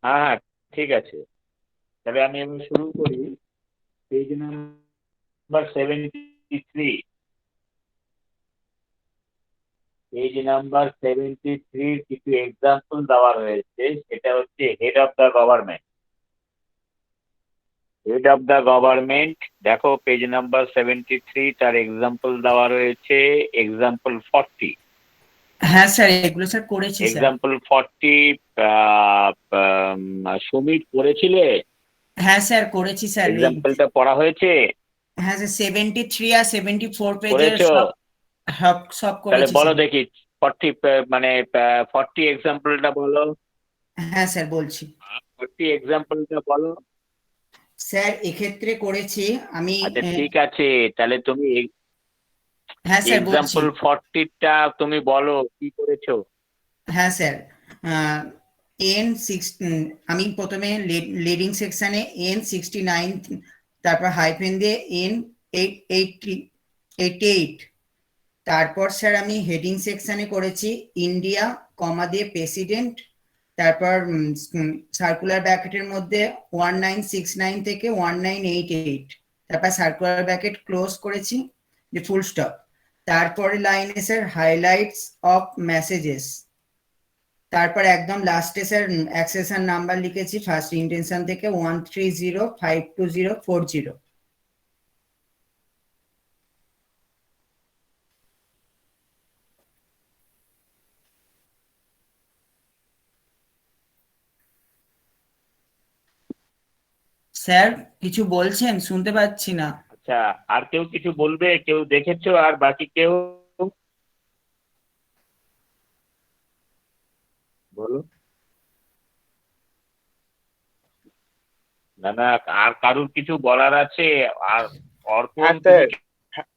হ্যাঁ হ্যাঁ, ঠিক আছে। তাহলে আমি এবার শুরু করি। Page number 73। পেজ নাম্বার 73 কিছু এক্সাম্পল দেওয়া রয়েছে, সেটা হচ্ছে head of the government. Head of the government, দেখো পেজ নাম্বার 73, তার এক্সাম্পল দেওয়া রয়েছে। এক্সাম্পল 40। হ্যাঁ স্যার, এগুলো স্যার করেছি স্যার। এক্সাম্পল 40 সুমিত পড়েছিলে? হ্যাঁ স্যার, করেছি স্যার এই। এক্সাম্পলটা পড়া হয়েছে? হ্যাঁ স্যার, 73 আর 74 পেজের করেছো? সব সব সব তাহলে করেছি বলো স্যার। দেখি, 40 মানে 40 এক্সাম্পলটা বলো। হ্যাঁ স্যার, বলছি। 40 এক্সাম্পলটা বলো। স্যার এক্ষেত্রে করেছি আমি। আচ্ছা আহ, ঠিক আছে, তাহলে তুমি হ্যাঁ স্যার, বলছি। এক্সাম্পল 40টা তুমি বলো কি করেছো। হ্যাঁ স্যার, এন সিক্স, আমি প্রথমে লিডিং সেকশনে N69, তারপর হাইফেন দিয়ে N88, তারপর স্যার আমি হেডিং সেকশনে করেছি ইন্ডিয়া, কমা দিয়ে প্রেসিডেন্ট, তারপর সার্কুলার ব্র্যাকেটের মধ্যে 1969 থেকে 1988, তারপর সার্কুলার ব্র্যাকেট ক্লোজ করেছি, যে ফুল স্টপ। তারপরে লাইনে স্যার হাইলাইটস অফ মেসেজেস, তারপর একদম লাস্টে স্যার অ্যাক্সেশন নাম্বার লিখেছি ফার্স্ট ইন্টেনশন থেকে 1305240। স্যার কিছু বলছেন, শুনতে পাচ্ছি না। আচ্ছা, আর কেউ কিছু বলবে? কেউ দেখেছো আর বাকি কেউ? বলো। না না, আর কারুর কিছু বলার আছে? আর অর্পণ, হ্যাঁ তুমি স্যার।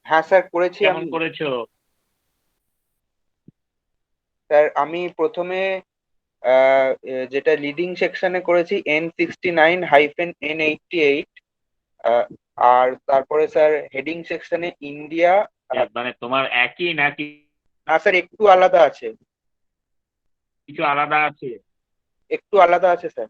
হ্যাঁ স্যার, করেছি কেমন আমি। করেছো? স্যার আমি প্রথমে যেটা লিডিং সেকশনে করেছি N69-N88। আর তারপরে স্যার হেডিং সেকশনে ইন্ডিয়া। মানে তোমার একই নাকি না স্যার, একটু আলাদা আছে। কিছু আলাদা আছে? একটু আলাদা আছে স্যার।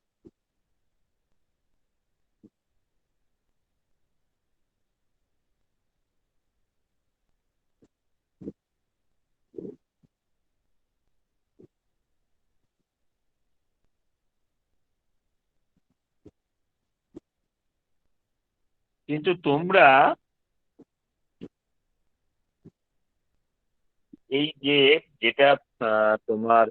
কিন্তু তোমরা এই যে, যেটা তোমার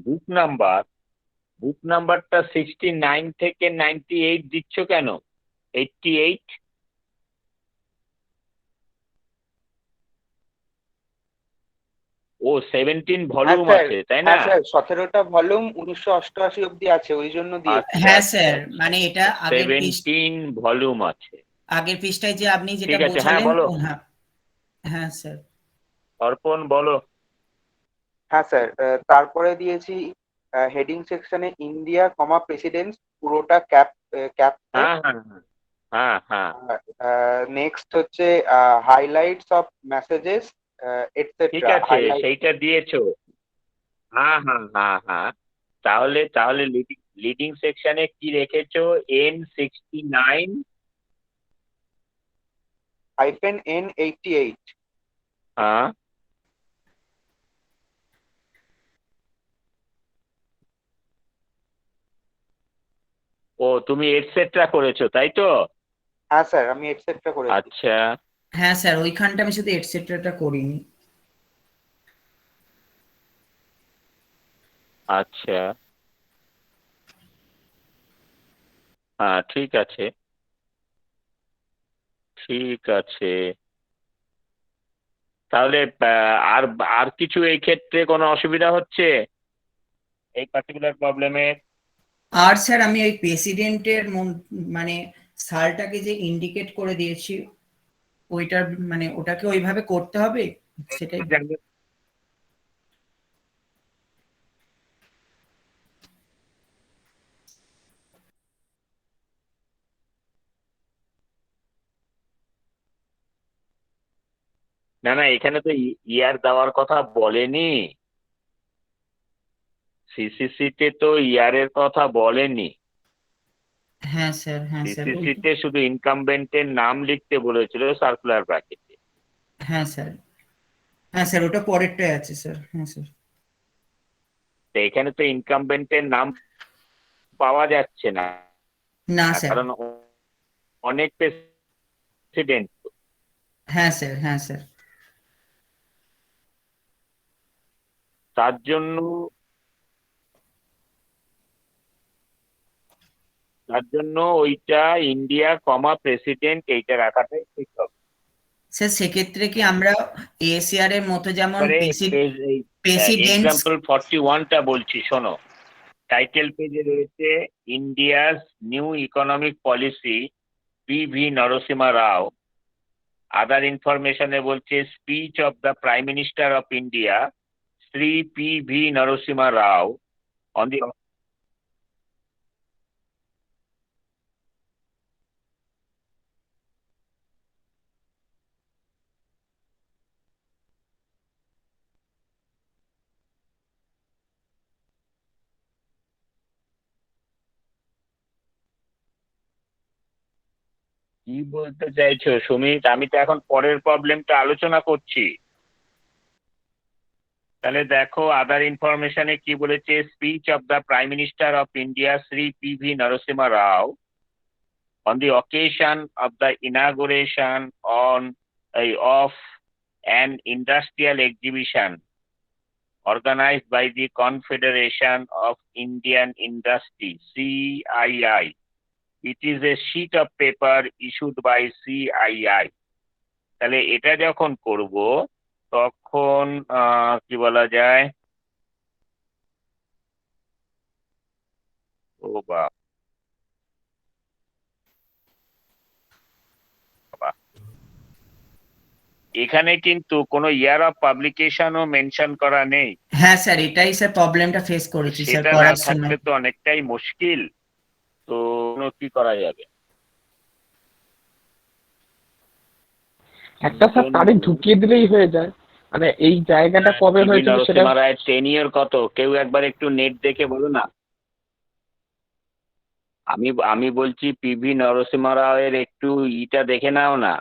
বুক নাম্বার, বুক নাম্বারটা 69 থেকে 98 দিচ্ছ কেন? 88? ও 17 হ্যাঁ ভলিউম স্যার। আছে তাই হ্যাঁ না? স্যার, 17টা ভলিউম 1988 অব্দি আছে, ওই জন্য দিয়েছি। আচ্ছা হ্যাঁ আচ্ছা স্যার, আচ্ছা মানে এটা আচ্ছা, আগের পৃষ্ঠ, 17 ভলিউম আছে। আগের পৃষ্ঠায় যে আপনি যেটা ঠিক আছে, হ্যাঁ বোঝালেন। বলো। হ্যাঁ। হ্যাঁ স্যার। অর্পণ বলো। হ্যাঁ স্যার, তারপরে দিয়েছি হেডিং সেকশনে ইন্ডিয়া, প্রেসিডেন্ট, পুরোটা ক্যাপে। হ্যাঁ হ্যাঁ হ্যাঁ হ্যাঁ হ্যাঁ। নেক্সট হচ্ছে হাইলাইটস অফ মেসেজেস ঠিক এটসেট্রা, আছে, হাইলাইট। সেইটা দিয়েছো। হ্যাঁ হ্যাঁ হ্যাঁ হ্যাঁ। তাহলে তাহলে লিডিং লিডিং সেকশনে কি রেখেছো? N69। -N88। হ্যাঁ। ও, তুমি এটসেট্রা করেছো তাই তো? হ্যাঁ স্যার, আমি এটসেট্রা করেছি। আচ্ছা হ্যাঁ স্যার, ওইখানটা আমি শুধু এটসেট্রাটা করিনি। আচ্ছা। হ্যাঁ ঠিক আছে, ঠিক আছে। তাহলে আর আর কিছু এই ক্ষেত্রে কোনো অসুবিধা হচ্ছে এই পার্টিকুলার প্রবলেমে? আর স্যার আমি ওই প্রেসিডেন্টের মানে সালটাকে যে ইন্ডিকেট করে দিয়েছি, ওইটার মানে ওটাকে ওইভাবে করতে হবে, সেটাই। না না, এখানে তো ইয়ার দেওয়ার কথা বলেনি। সিসিসিতে তো ইয়ারের কথা বলেনি। হ্যাঁ স্যার, হ্যাঁ স্যার, সিসিসিতে শুধু ইনকামবেন্টের নাম লিখতে বলেছিল সার্কুলার ব্র্যাকেটে। হ্যাঁ স্যার, হ্যাঁ স্যার, ওটা পরেরটাই আছে স্যার, হ্যাঁ স্যার। তো এখানে তো ইনকামবেন্টের নাম পাওয়া যাচ্ছে না, না স্যার। কারণ অনেক প্রেসিডেন্ট। হ্যাঁ স্যার, হ্যাঁ স্যার। তার জন্য ওইটা ইন্ডিয়া কমা প্রেসিডেন্ট এইটা রাখাটাই ঠিক হবে। স্যার সেক্ষেত্রে কি আমরা এসিআর এর মতো যেমন এবারে প্রেসিডেন্ট। এক্সাম্পল 41টা বলছি শোনো। টাইটেল পেজে রয়েছে India's new economic policy, PV Narasimha Rao. Other ইনফরমেশনে বলছে speech of the prime minister of India Shri PV Narasimha Rao on the. কি বলতে চাইছো সুমিত? আমি তো এখন পরের প্রবলেমটা আলোচনা করছি। তাহলে দেখো আদার ইনফরমেশনে কি বলেছে, speech of the prime minister of India Shri PV Narasimha Rao on the occasion of the inauguration of an industrial exhibition organized by the Confederation of Indian Industry, CII. It is a sheet of paper issued by CII. তাহলে এটা যখন করব তখন কি বলা যায়, ও বাবা, এখানে কিন্তু কোনো ইয়ার অফ পাবলিকেশনও মেনশন করা নেই। হ্যাঁ স্যার, এটাই স্যার প্রবলেমটা ফেস করেছি স্যার সেটা না করার থাকলে সময়। তো অনেকটাই মুশকিল। তো কি করা যাবে? একটা স্যার তারিখ ঢুকিয়ে দিলেই হয়ে যায়, মানে এই জায়গাটা কবে হয়েছিল সেটা। নরসিমা রায়ের টেনিয়র কত? কেউ একবার একটু নেট দেখে বলো না। আমি বলছি পিভি নরসিমা রাওয়ের একটু ইটা দেখে নাও না,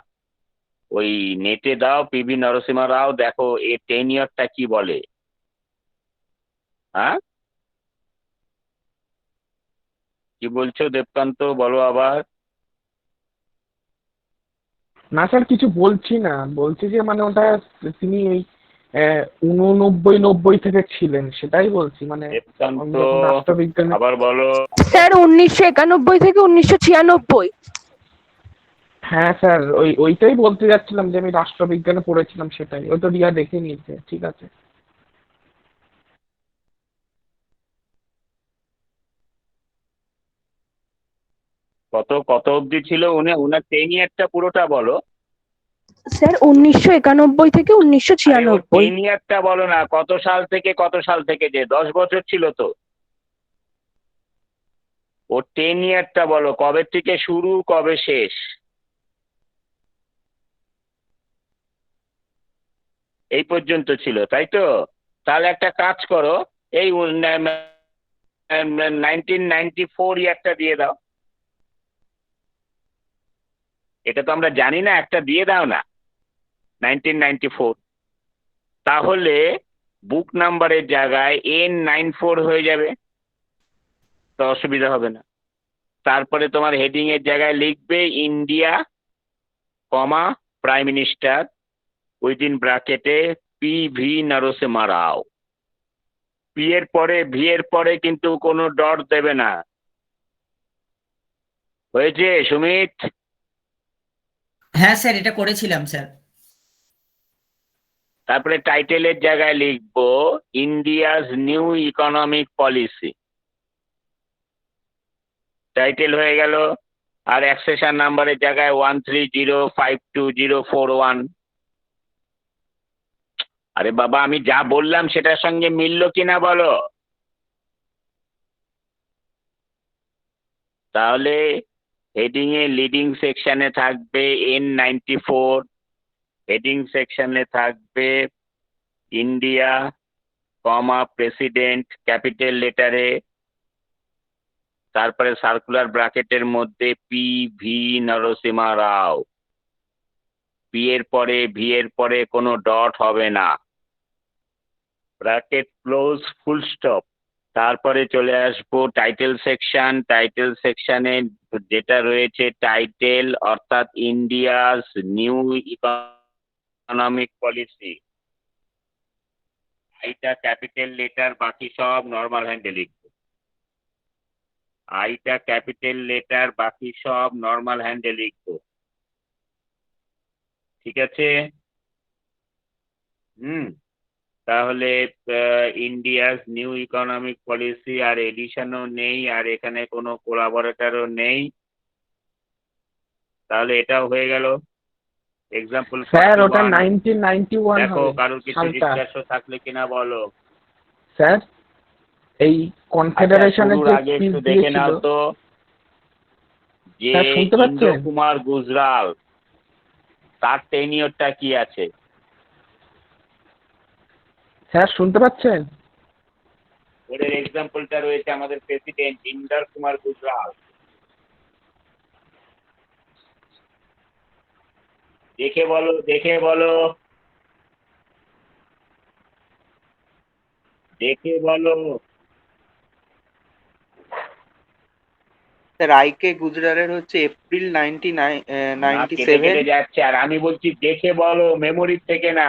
ওই নেটে দাও পিভি নরসিমা রাও, দেখো এর টেনিয়রটা কি বলে। হ্যাঁ, কি বলছো দেবকান্ত, বলো আবার। না স্যার কিছু বলছি না, বলছি যে মানে ওটা তিনি ওই 89-90 থেকে ছিলেন, সেটাই বলছি মানে দেবকান্ত রাষ্ট্রবিজ্ঞানে। আবার বলো। স্যার 1991 থেকে 1996। হ্যাঁ স্যার ওইটাই বলতে যাচ্ছিলাম যে আমি রাষ্ট্রবিজ্ঞানে পড়েছিলাম, সেটাই। ওই তো রিয়া দেখে নিয়েছে, ঠিক আছে। কত কত অবধি ছিল ওনার টেনিয়রটা পুরোটা বলো। স্যার 1991 থেকে আরে ওর 1996। টেনিয়রটা বলো না, কত সাল থেকে কত সাল থেকে, যে 10 বছর ছিল তো। ওর টেনিয়রটা বলো, কবে থেকে শুরু কবে শেষ। এই পর্যন্ত ছিল তাই তো? তাহলে একটা কাজ করো, এই 1994 ইয়ারটা দিয়ে দাও। এটা তো আমরা জানি না, একটা দিয়ে দাও না 1994। তাহলে বুক নাম্বারের জায়গায় N94 হয়ে যাবে, তো অসুবিধা হবে না। তারপরে তোমার হেডিং এর জায়গায় লিখবে India comma prime minister within ব্র্যাকেটে পিভি নরসিমা রাও। পি এর পরে ভি এর পরে কিন্তু কোনো ডট দেবে না। হয়েছে সুমিত? হ্যাঁ স্যার, এটা করেছিলাম স্যার। তারপরে টাইটেলের জায়গায় লিখবো India's new economic policy. Title হয়ে গেল। আর অ্যাক্সেশন নাম্বারের জায়গায় 13052041। আরে বাবা, আমি যা বললাম সেটার সঙ্গে মিললো কিনা বলো। তাহলে হেডিং এ লিডিং সেকশনে থাকবে N94, হেডিং সেকশনে থাকবে ইন্ডিয়া কমা প্রেসিডেন্ট ক্যাপিটাল লেটারে, তারপরে সার্কুলার ব্র্যাকেটের মধ্যে P V Narasimha Rao, P এর পরে ভি এর পরে কোনো ডট হবে না, ব্র্যাকেট ক্লোজ, ফুল স্টপ। তারপরে চলে আসবো টাইটেল সেকশন। টাইটেল সেকশনে যেটা রয়েছে টাইটেল অর্থাৎ ইন্ডিয়াস নিউ ইকোনমিক পলিসি, আইটা ক্যাপিটাল লেটার, বাকি সব নর্মাল হ্যান্ডে লিখবো। আইটা ক্যাপিটাল লেটার, বাকি সব নর্মাল হ্যান্ডে লিখবো। ঠিক আছে? তাহলে ইন্ডিয়াস নিউ ইকোনমিক পলিসি আর এডিশনও নেই, আর এখানে কোনো কোলাবোরেটরও নেই। তাহলে এটাও হয়ে গেল। এক্সাম্পল স্যার ওটা 1991 দেখো, হবে কারোর কিছু সালটা। জিজ্ঞাসা থাকলে কিনা বলো। স্যার এই কনফেডারেশনের শুরুর যে আগে স্পিচ একটু দেখে দিয়েছিল, নাও তো যে স্যার শুনতে ইন্দ্র পাচ্ছেন? কুমার গুজরাল তার টেনিওরটা কি আছে? স্যার শুনতে পাচ্ছেন? ওর এক্সাম্পলটা রয়েছে আমাদের প্রেসিডেন্ট ইন্দ্র কুমার গুজরাল। দেখে বলো, দেখে বলো, দেখে বলো। স্যার আইকে গুজরালের হচ্ছে এপ্রিল না, 1997। কেটে কেটে যাচ্ছে, আর আমি বলছি দেখে বলো, মেমোরি থেকে না,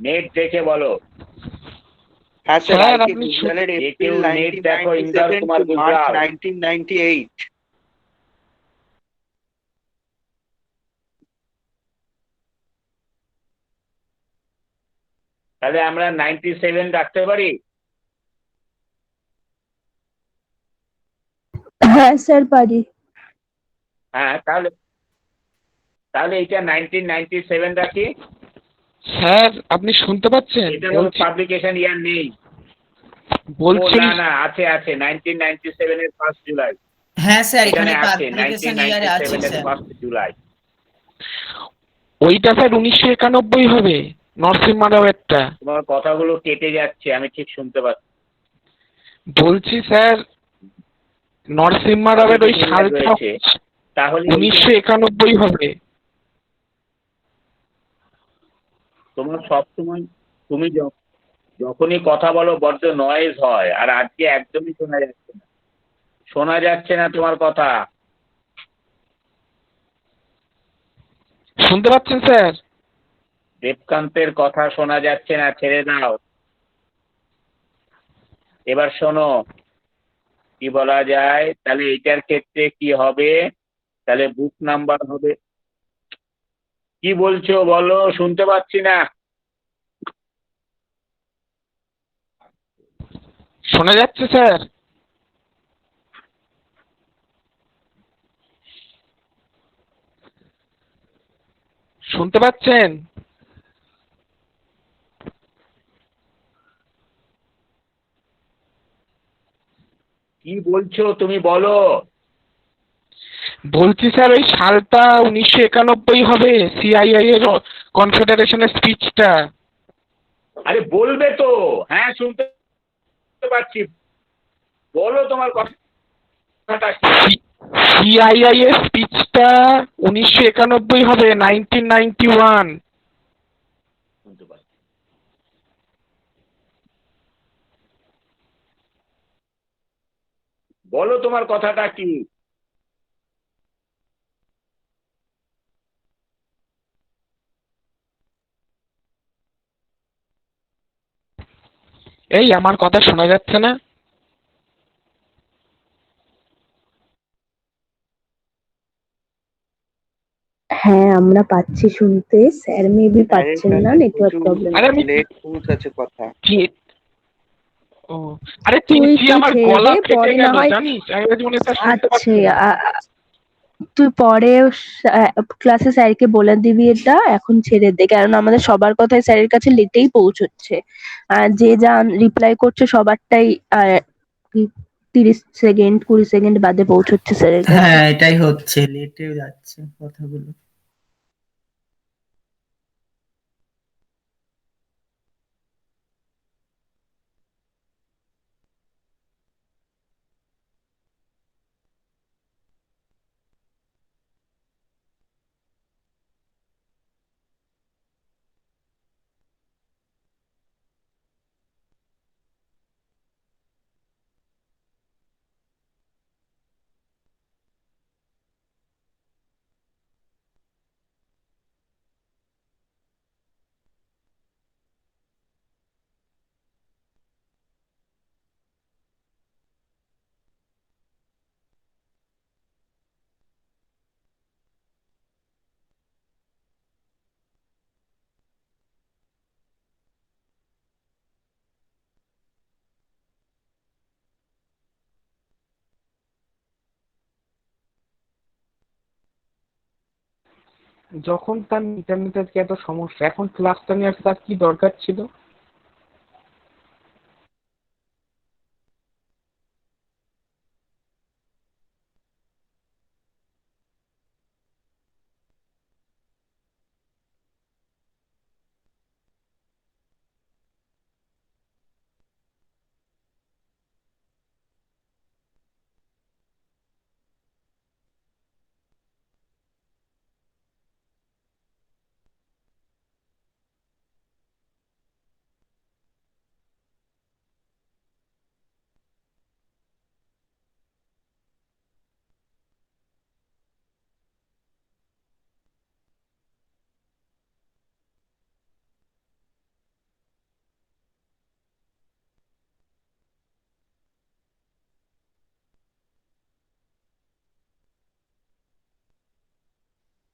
নেট দেখে বলো। হ্যাঁ স্যার, স্যার আইকে আপনি গুজরালের যে এপ্রিল কেউ নেট দেখো, ইন্দ্র 1997 কুমার টু মার্চ গুজরাল। 1998। তাহলে আমরা 97 রাখতে পারি। হ্যাঁ স্যার পারি। হ্যাঁ, তাহলে তাহলে এটা 1997 রাখি। স্যার আপনি শুনতে পাচ্ছেন? এটা বলছি পাবলিকেশন ইয়ার নেই। ও বলছি না না, আছে আছে, 1997 এর 1 জুলাই হ্যাঁ স্যার, এখানে এখানে আছে, পাবলিকেশন ইয়ারে আছে 1997 এর স্যার। 1 জুলাই। ওইটা স্যার 1991 হবে, নরসিংহ রাওয়েরটা। তোমার কথাগুলো কেটে যাচ্ছে, আমি ঠিক শুনতে পাচ্ছি। বলছি স্যার নরসিংহ রাওয়ের ওই Publication year সালটা রয়েছে, তাহলে 1991 হবে। তোমার সবসময়, তুমি যখনই কথা বলো বড্ড নয়েজ হয়, আর আজকে একদমই শোনা যাচ্ছে না, শোনা যাচ্ছে না তোমার কথা। শুনতে পাচ্ছেন স্যার? দেবকান্তের কথা শোনা যাচ্ছে না, ছেড়ে দাও। এবার শোনো কি বলা যায়। তাহলে এইটার ক্ষেত্রে কি হবে? তাহলে বুক নাম্বার হবে, কি বলছো বলো, শুনতে পাচ্ছি না। শোনা যাচ্ছে স্যার? শুনতে পাচ্ছেন? কি বলছো তুমি বলো। বলছি স্যার ওই সালটা 1991 হবে, সিআইআই এর কনফেডারেশনের স্পিচটা। আরে বলবে তো, হ্যাঁ শুনতে পাচ্ছি, বলো তোমার কথাটা কি। সিআইআই এর স্পিচটা 1991 হবে, 1991। শুনতে পাচ্ছি, বলো তোমার কথাটা কি। এই আমার কথা শোনা যাচ্ছে না? হ্যাঁ আমরা পাচ্ছি শুনতে, স্যার মেবি স্যারের পাচ্ছেন না, কাছে নেটওয়ার্ক প্রচুর প্রবলেম। আরে আমি লেট পৌঁছাচ্ছে কথা। কি, ও আরে তুই আমার ছেড়ে গলা দে, ফেটে পরে না গেল হয়। জানিস, আমি মনে হয় শুনতে আচ্ছা পাচ্ছি না। তুই পরে ক্লাসে স্যারকে বলে দিবি, এটা এখন ছেড়ে দে, কারণ আমাদের সবার কথাই স্যারের কাছে লেটেই পৌঁছচ্ছে। আর যে যা রিপ্লাই করছে সবারটাই 30 সেকেন্ড 20 সেকেন্ড বাদে পৌঁছচ্ছে স্যারের কাছে। হ্যাঁ এটাই হচ্ছে, লেটে যাচ্ছে কথাগুলো। যখন তার ইন্টারনেটের কি এত সমস্যা, এখন ক্লাসটা নিয়ে আসতে তার কি দরকার ছিল?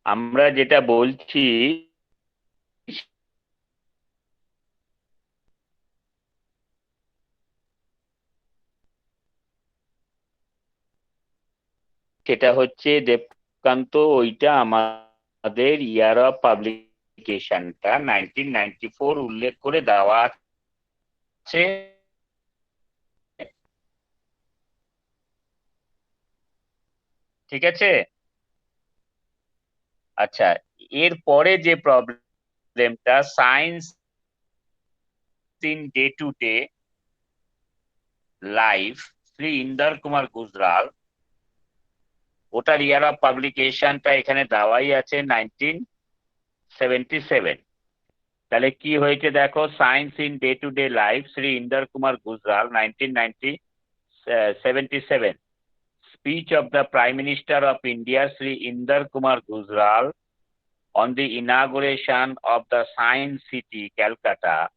আমরা যেটা বলছি সেটা হচ্ছে দেবকান্ত, ওইটা আমাদের ইয়ার অফ পাবলিকেশনটা 1994 উল্লেখ করে দেওয়া আছে। ঠিক আছে। আচ্ছা, এর পরে যে প্রবলেমটা, science in day to day life, Shri Inder Kumar Gujral, ওটার ইয়ার অফ পাবলিকেশনটা এখানে দেওয়াই আছে 1977। তাহলে কি হয়েছে দেখো, science in day to day life, Shri Inder Kumar Gujral, 1977। Speech of the prime minister of India Shri Inder Kumar Gujral on the inauguration of the Science City, Calcutta,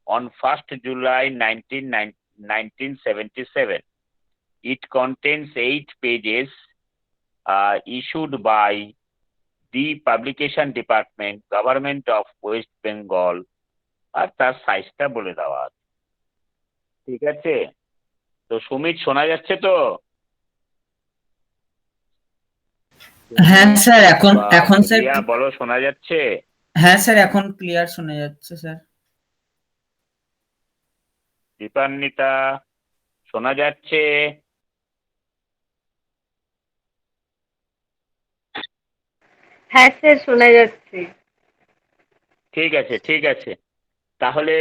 on 1st July 1977. It contains 8 pages, issued by the Publication Department, Government of West Bengal, আর তার সাইজটা বলে দেওয়া আছে। ঠিক আছে, তো সুমিত শোনা যাচ্ছে তো? হ্যাঁ স্যার, এখন বা এখন স্যার রিয়া বলো, শোনা যাচ্ছে? হ্যাঁ স্যার, এখন ক্লিয়ার শোনা যাচ্ছে স্যার। দীপান্বিতা, শোনা যাচ্ছে? হ্যাঁ স্যার, শোনা যাচ্ছে। ঠিক আছে, ঠিক আছে। তাহলে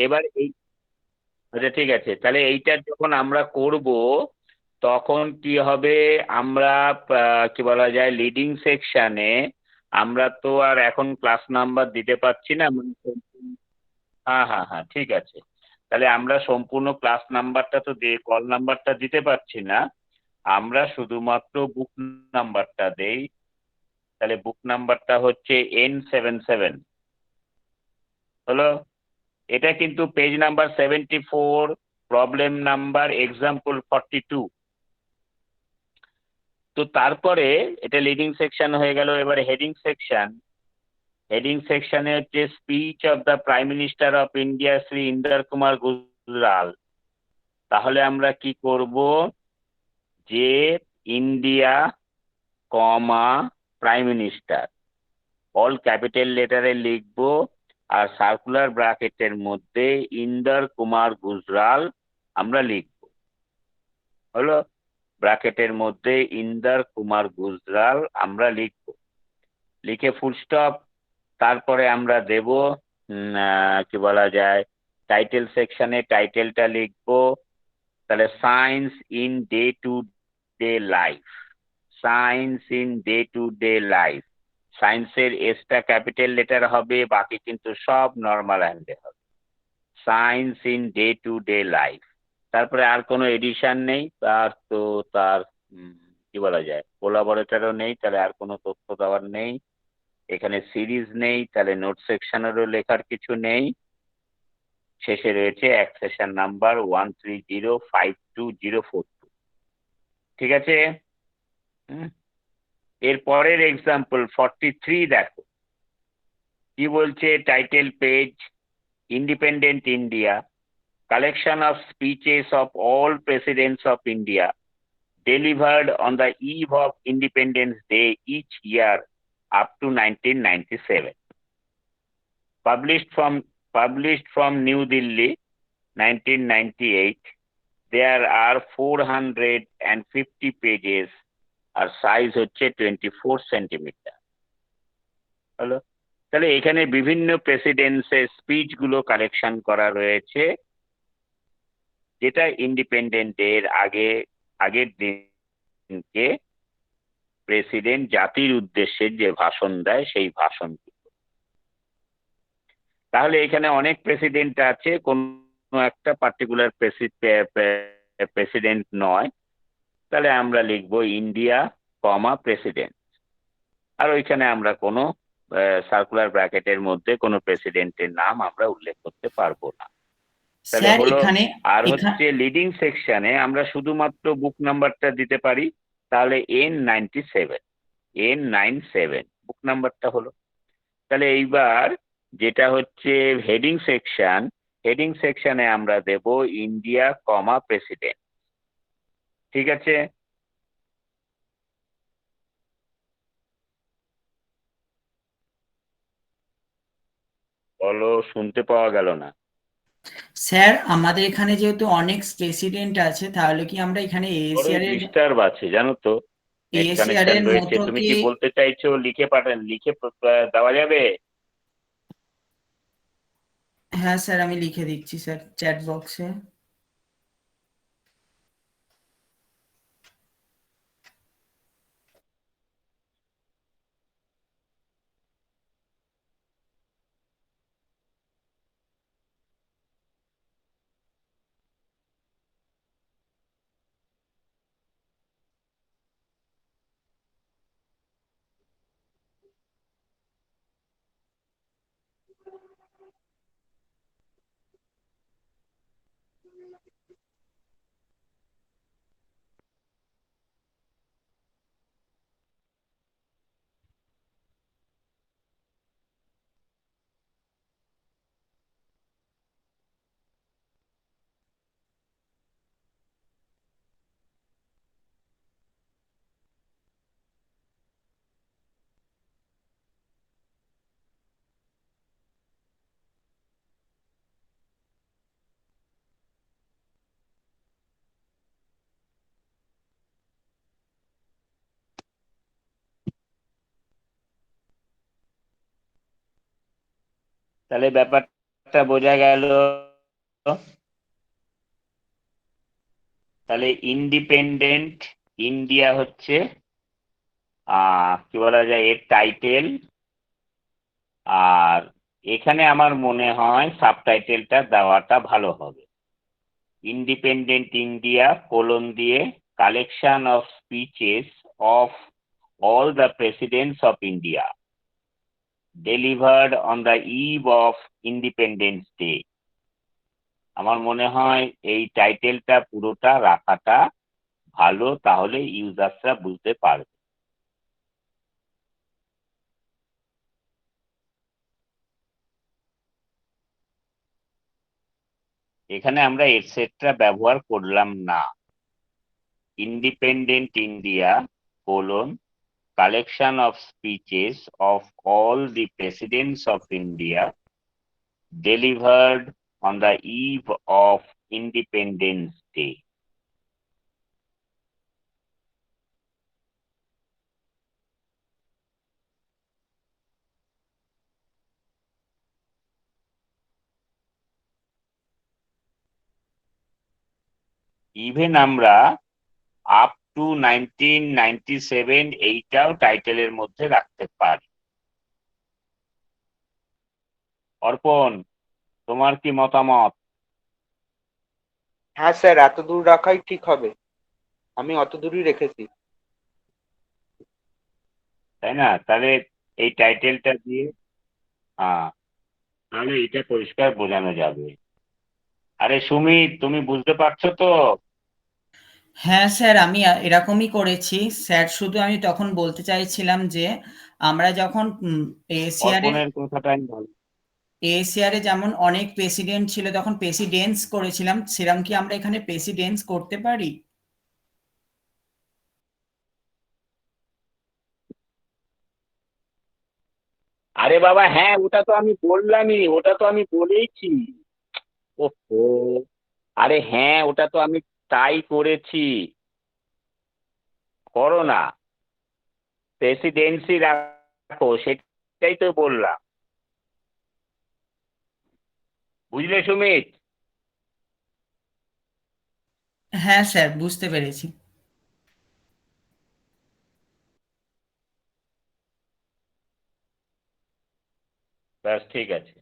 এবার এই, আচ্ছা ঠিক আছে, তাহলে এইটা যখন আমরা করব তখন কি হবে, আমরা কি বলা যায়, লিডিং সেকশনে আমরা তো আর এখন ক্লাস নাম্বার দিতে পারছি না, হ্যাঁ হ্যাঁ হ্যাঁ, ঠিক আছে। তাহলে আমরা সম্পূর্ণ ক্লাস নাম্বারটা তো দিয়ে কল নাম্বারটা দিতে পারছি না, আমরা শুধুমাত্র বুক নাম্বারটা দেই। তাহলে বুক নাম্বারটা হচ্ছে N77, হলো। এটা কিন্তু page number 74, problem number example 42। তো তারপরে এটা লিডিং সেকশন হয়ে গেল, এবার হেডিং সেকশন। হেডিং সেকশনে হচ্ছে speech of the prime minister of India Shri Inder Kumar Gujral. তাহলে আমরা কি করব, যে India comma prime minister all capital লেটারে লিখবো, আর সার্কুলার ব্র্যাকেটের মধ্যে ইন্দর কুমার গুজরাল আমরা লিখবো, হলো। ব্র্যাকেটের মধ্যে ইন্দর কুমার গুজরাল আমরা লিখবো, লিখে ফুল স্টপ। তারপরে আমরা দেব কি বলা যায়, টাইটেল সেকশনে টাইটেলটা লিখবো। তাহলে science in day to day life, science in day to day life, সায়েন্সের এসটা ক্যাপিটাল লেটার হবে, বাকি কিন্তু সব নর্মাল হ্যান্ডে হবে, science in day to day life. তারপরে আর কোনো এডিশন নেই, তার তো তার কি বলা যায়, কোলাবরেটরও নেই, তাহলে আর কোনো তথ্য দেওয়ার নেই। এখানে সিরিজ নেই, তাহলে নোট সেকশনেরও লেখার কিছু নেই। শেষে রয়েছে অ্যাক্সেশন নাম্বার 1305204। ঠিক আছে। হুম। এর পরের এক্সাম্পল 43 দেখো কি বলছে, title page, independent India, collection of speeches of all presidents of India delivered on the eve of Independence Day each year up to 1997. Published from New Delhi, 1998. There are 450 pages আর size হচ্ছে 24 centimetre. হলো, তাহলে এখানে বিভিন্ন প্রেসিডেন্সের speech গুলো collection করা রয়েছে, যেটা ইন্ডিপেন্ডেন্টের আগের দিনকে প্রেসিডেন্ট জাতির উদ্দেশ্যে যে ভাষণ দেয় সেই ভাষণ। তাহলে এখানে অনেক প্রেসিডেন্ট আছে, কোন একটা পার্টিকুলার প্রেসিডেন্ট নয়। তাহলে আমরা লিখবো ইন্ডিয়া কমা প্রেসিডেন্ট, আর ওইখানে আমরা কোনো সার্কুলার ব্র্যাকেটের মধ্যে কোনো প্রেসিডেন্টের নাম আমরা উল্লেখ করতে পারবো না। তাহলে স্যার হলো, এখানে আর হচ্ছে লিডিং সেকশনে আমরা শুধুমাত্র বুক নাম্বারটা দিতে পারি, তাহলে N97 বুক নাম্বারটা হলো। তাহলে এইবার যেটা হচ্ছে হেডিং সেকশনে আমরা দেব ইন্ডিয়া কমা প্রেসিডেন্ট। ঠিক আছে, বলো, শুনতে পাওয়া গেল না? স্যার আমাদের এখানে যেহেতু অনেক প্রেসিডেন্ট আছে, তাহলে কি আমরা এখানে এএসিআর এর ডিস্টার্ব আছে জানো তো, নেট এএসিআর কানেকশন এর রয়েছে। মতো তুমি কি? কি বলতে চাইছো লিখে দেওয়া যাবে? হ্যাঁ স্যার, আমি লিখে দিচ্ছি স্যার চ্যাট বক্সে। তাহলে ব্যাপারটা বোঝা গেল। তাহলে ইন্ডিপেন্ডেন্ট ইন্ডিয়া হচ্ছে কি বলা যায় এর টাইটেল, আর এখানে আমার মনে হয় সাবটাইটেলটা দেওয়াটা ভালো হবে। ইন্ডিপেন্ডেন্ট ইন্ডিয়া কোলন দিয়ে collection of speeches of all the presidents of India delivered on the eve of Independence Day. আমার মনে হয় এই টাইটেলটা পুরোটা রাখাটা ভালো, তাহলে ইউজার্সরা বুঝতে পারবে। এখানে আমরা এটসেট্রা ব্যবহার করলাম না। Independent India colon collection of speeches of all the presidents of India delivered on the eve of Independence Day. Even আমরা আপ টু 1997 এইটাও টাইটেলের মধ্যে রাখতে পারি। অর্পণ, তোমার কি মতামত? হ্যাঁ স্যার, এত দূর রাখাই ঠিক হবে, আমি অত দূরই রেখেছি। তাই না? তাহলে এই টাইটেলটা দিয়ে তাহলে এটা পরিষ্কার বোঝানো যাবে। আরে সুমিত, তুমি বুঝতে পারছো তো? হ্যাঁ স্যার, আমি এরকমই করেছি স্যার। শুধু আমি তখন বলতে চাইছিলাম যে আমরা যখন অর্পণের কথাটা আমি ভালো। এএসিআর এ যেমন অনেক প্রেসিডেন্ট ছিল, তখন প্রেসিডেন্টস করেছিলাম, সেরকম কি আমরা এখানে প্রেসিডেন্টস করতে পারি? আরে বাবা হ্যাঁ, ওটা তো আমি বললামই, ওটা তো আমি বলেইছি। ওহো, আরে হ্যাঁ ওটা তো আমি তাই করেছি। করো না, প্রেসিডেন্সি রাখো, সেটাই তো বললাম। বুঝলে সুমিত? হ্যাঁ স্যার, বুঝতে পেরেছি। ব্যাস ঠিক আছে।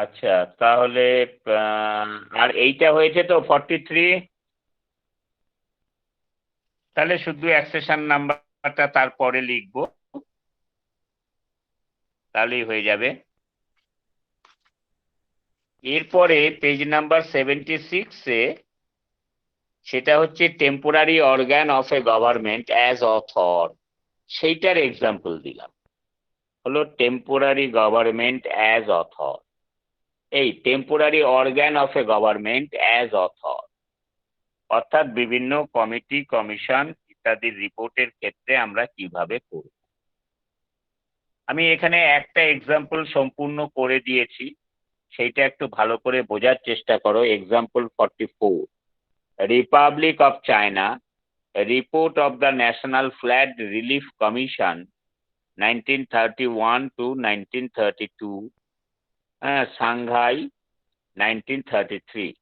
আচ্ছা, তাহলে আর এইটা হয়েছে তো 43। তাহলে শুধু অ্যাক্সেশন নাম্বারটা তারপরে লিখবো, তাহলেই হয়ে যাবে। এরপরে পেজ নাম্বার 76-এ সেটা হচ্ছে temporary organ of a government as author, সেইটার এক্সাম্পল দিলাম। হলো টেম্পোরারি গভর্নমেন্ট অ্যাজ অথর, এই temporary organ of a government as author, অর্থাৎ বিভিন্ন কমিটি কমিশন ইত্যাদির রিপোর্টের ক্ষেত্রে আমরা কিভাবে করব। আমি এখানে একটা এক্সাম্পল সম্পূর্ণ করে দিয়েছি, সেইটা একটু ভালো করে বোঝার চেষ্টা করো। Example 44, Republic of China, report of the national ফ্ল্যাড relief commission 1931 to 1932, Shanghai 1933.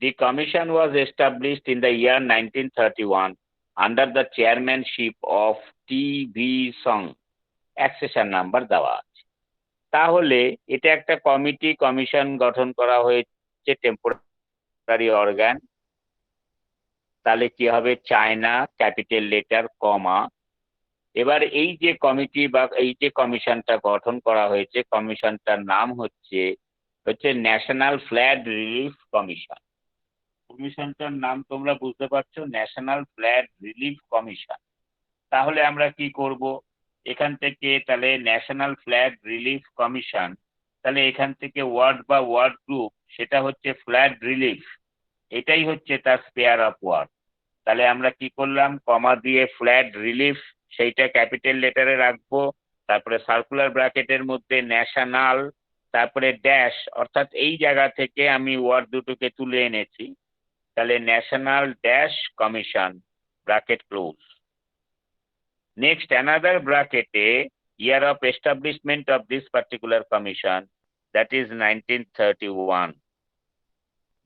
The commission was established in the year 1931 under the chairmanship of T.V. Song. Accession number দেওয়া আছে। তাহলে এটা একটা কমিটি কমিশন গঠন করা হয়েছে, টেম্পোরারি অর্গান। তাহলে কি হবে, চায়না ক্যাপিটাল লেটার কমা। এবার এই যে কমিটি বা এই যে কমিশনটা গঠন করা হয়েছে, কমিশনটার নাম হচ্ছে ন্যাশনাল ফ্ল্যাড রিলিফ কমিশন। কমিশনটার নাম তোমরা বুঝতে পারছো, ন্যাশনাল ফ্ল্যাড রিলিফ কমিশন। তাহলে আমরা কি করব, এখান থেকে তাহলে ন্যাশনাল ফ্ল্যাগ রিলিফ কমিশন, তাহলে এখান থেকে ওয়ার্ড বা ওয়ার্ড গ্রুপ, সেটা হচ্ছে ফ্ল্যাগ রিলিফ, এটাই হচ্ছে তার স্পেয়ার অফ ওয়ার্ড। তাহলে আমরা কি করলাম, কমা দিয়ে ফ্ল্যাগ রিলিফ সেইটা ক্যাপিটাল লেটারে রাখবো, তারপরে সার্কুলার ব্র্যাকেটের মধ্যে ন্যাশনাল, তারপরে ড্যাশ, অর্থাৎ এই জায়গা থেকে আমি ওয়ার্ড দুটোকে তুলে এনেছি। তাহলে national dash commission, bracket close. Next, another bracket, a year of establishment of this particular commission, that is 1931,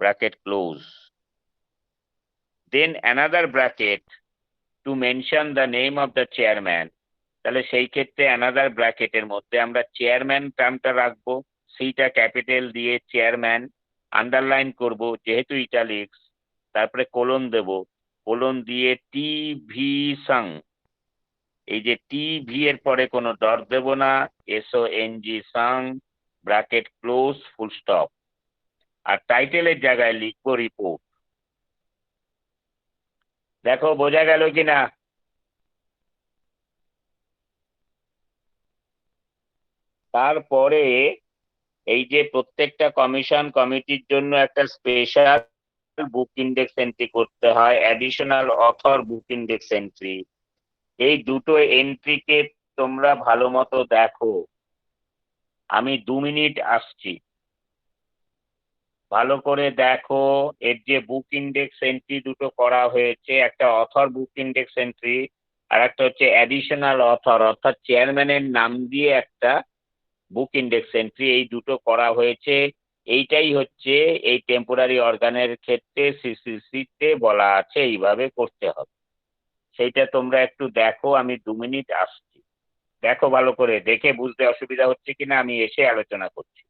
bracket close. Then another bracket to mention the name of the chairman. তাহলে সেই ক্ষেত্রে another bracket এর মধ্যে আমরা chairman টার্মটা রাখবো, সেইটা capital দিয়ে chairman, underline করব যেহেতু ইটালিক্স, তারপরে কোলন দেব, কোলন দিয়ে টি ভি সাং, এই যে টি ভি এর পরে কোনো ডট দেব না, SONG সাং, ব্র্যাকেট ক্লোজ, ফুল স্টপ। আর টাইটেলের জায়গায় লিখবো রিপোর্ট। দেখো বোঝা গেল কিনা? তারপরে এই যে প্রত্যেকটা কমিশন কমিটির জন্য একটা স্পেশাল বুক ইন্ডেক্স এন্ট্রি করতে হয়, অ্যাডিশনাল অথর বুক ইন্ডেক্স এন্ট্রি। এই দুটো এন্ট্রিকে তোমরা ভালো মতো দেখো, আমি 2 মিনিট আসছি, ভালো করে দেখো। এর যে বুক ইন্ডেক্স এন্ট্রি দুটো করা হয়েছে, একটা অথর বুক ইন্ডেক্স এন্ট্রি, আর একটা হচ্ছে অ্যাডিশনাল অথর, অর্থাৎ চেয়ারম্যানের নাম দিয়ে একটা বুক ইন্ডেক্স এন্ট্রি, এই দুটো করা হয়েছে। এইটাই হচ্ছে এই টেম্পোরারি অর্গানের ক্ষেত্রে সিসিসিতে বলা আছে এইভাবে করতে হবে। সেইটা তোমরা একটু দেখো, আমি 2 মিনিট আসছি। দেখো ভালো করে, দেখে বুঝতে অসুবিধা হচ্ছে কিনা আমি এসে আলোচনা করছি।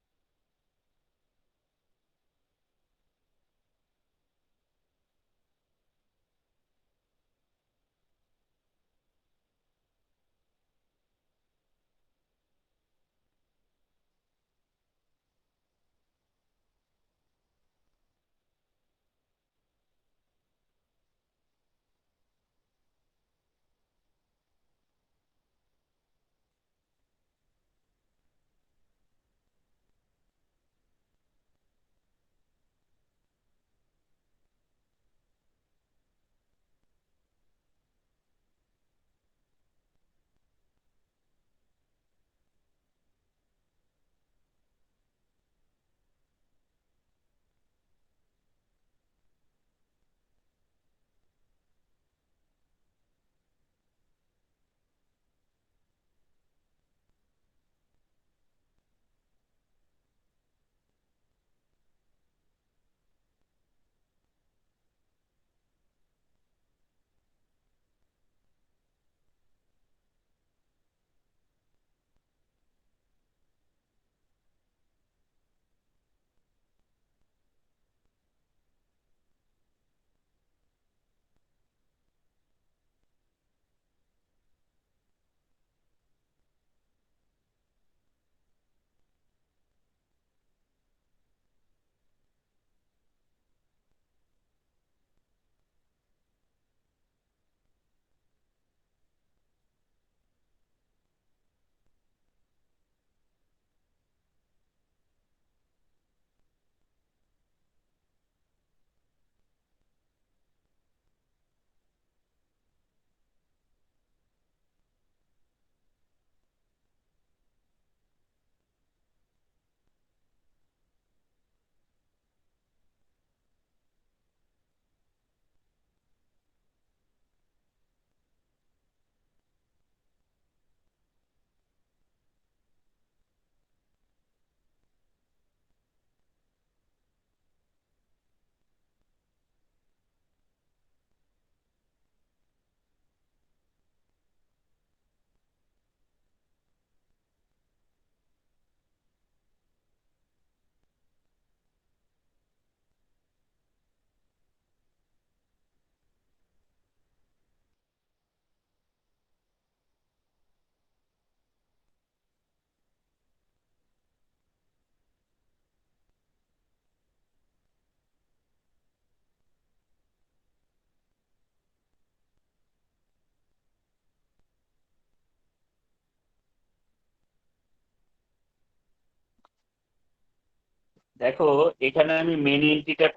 দেখো এখানে আমি মেন এন্ট্রিটা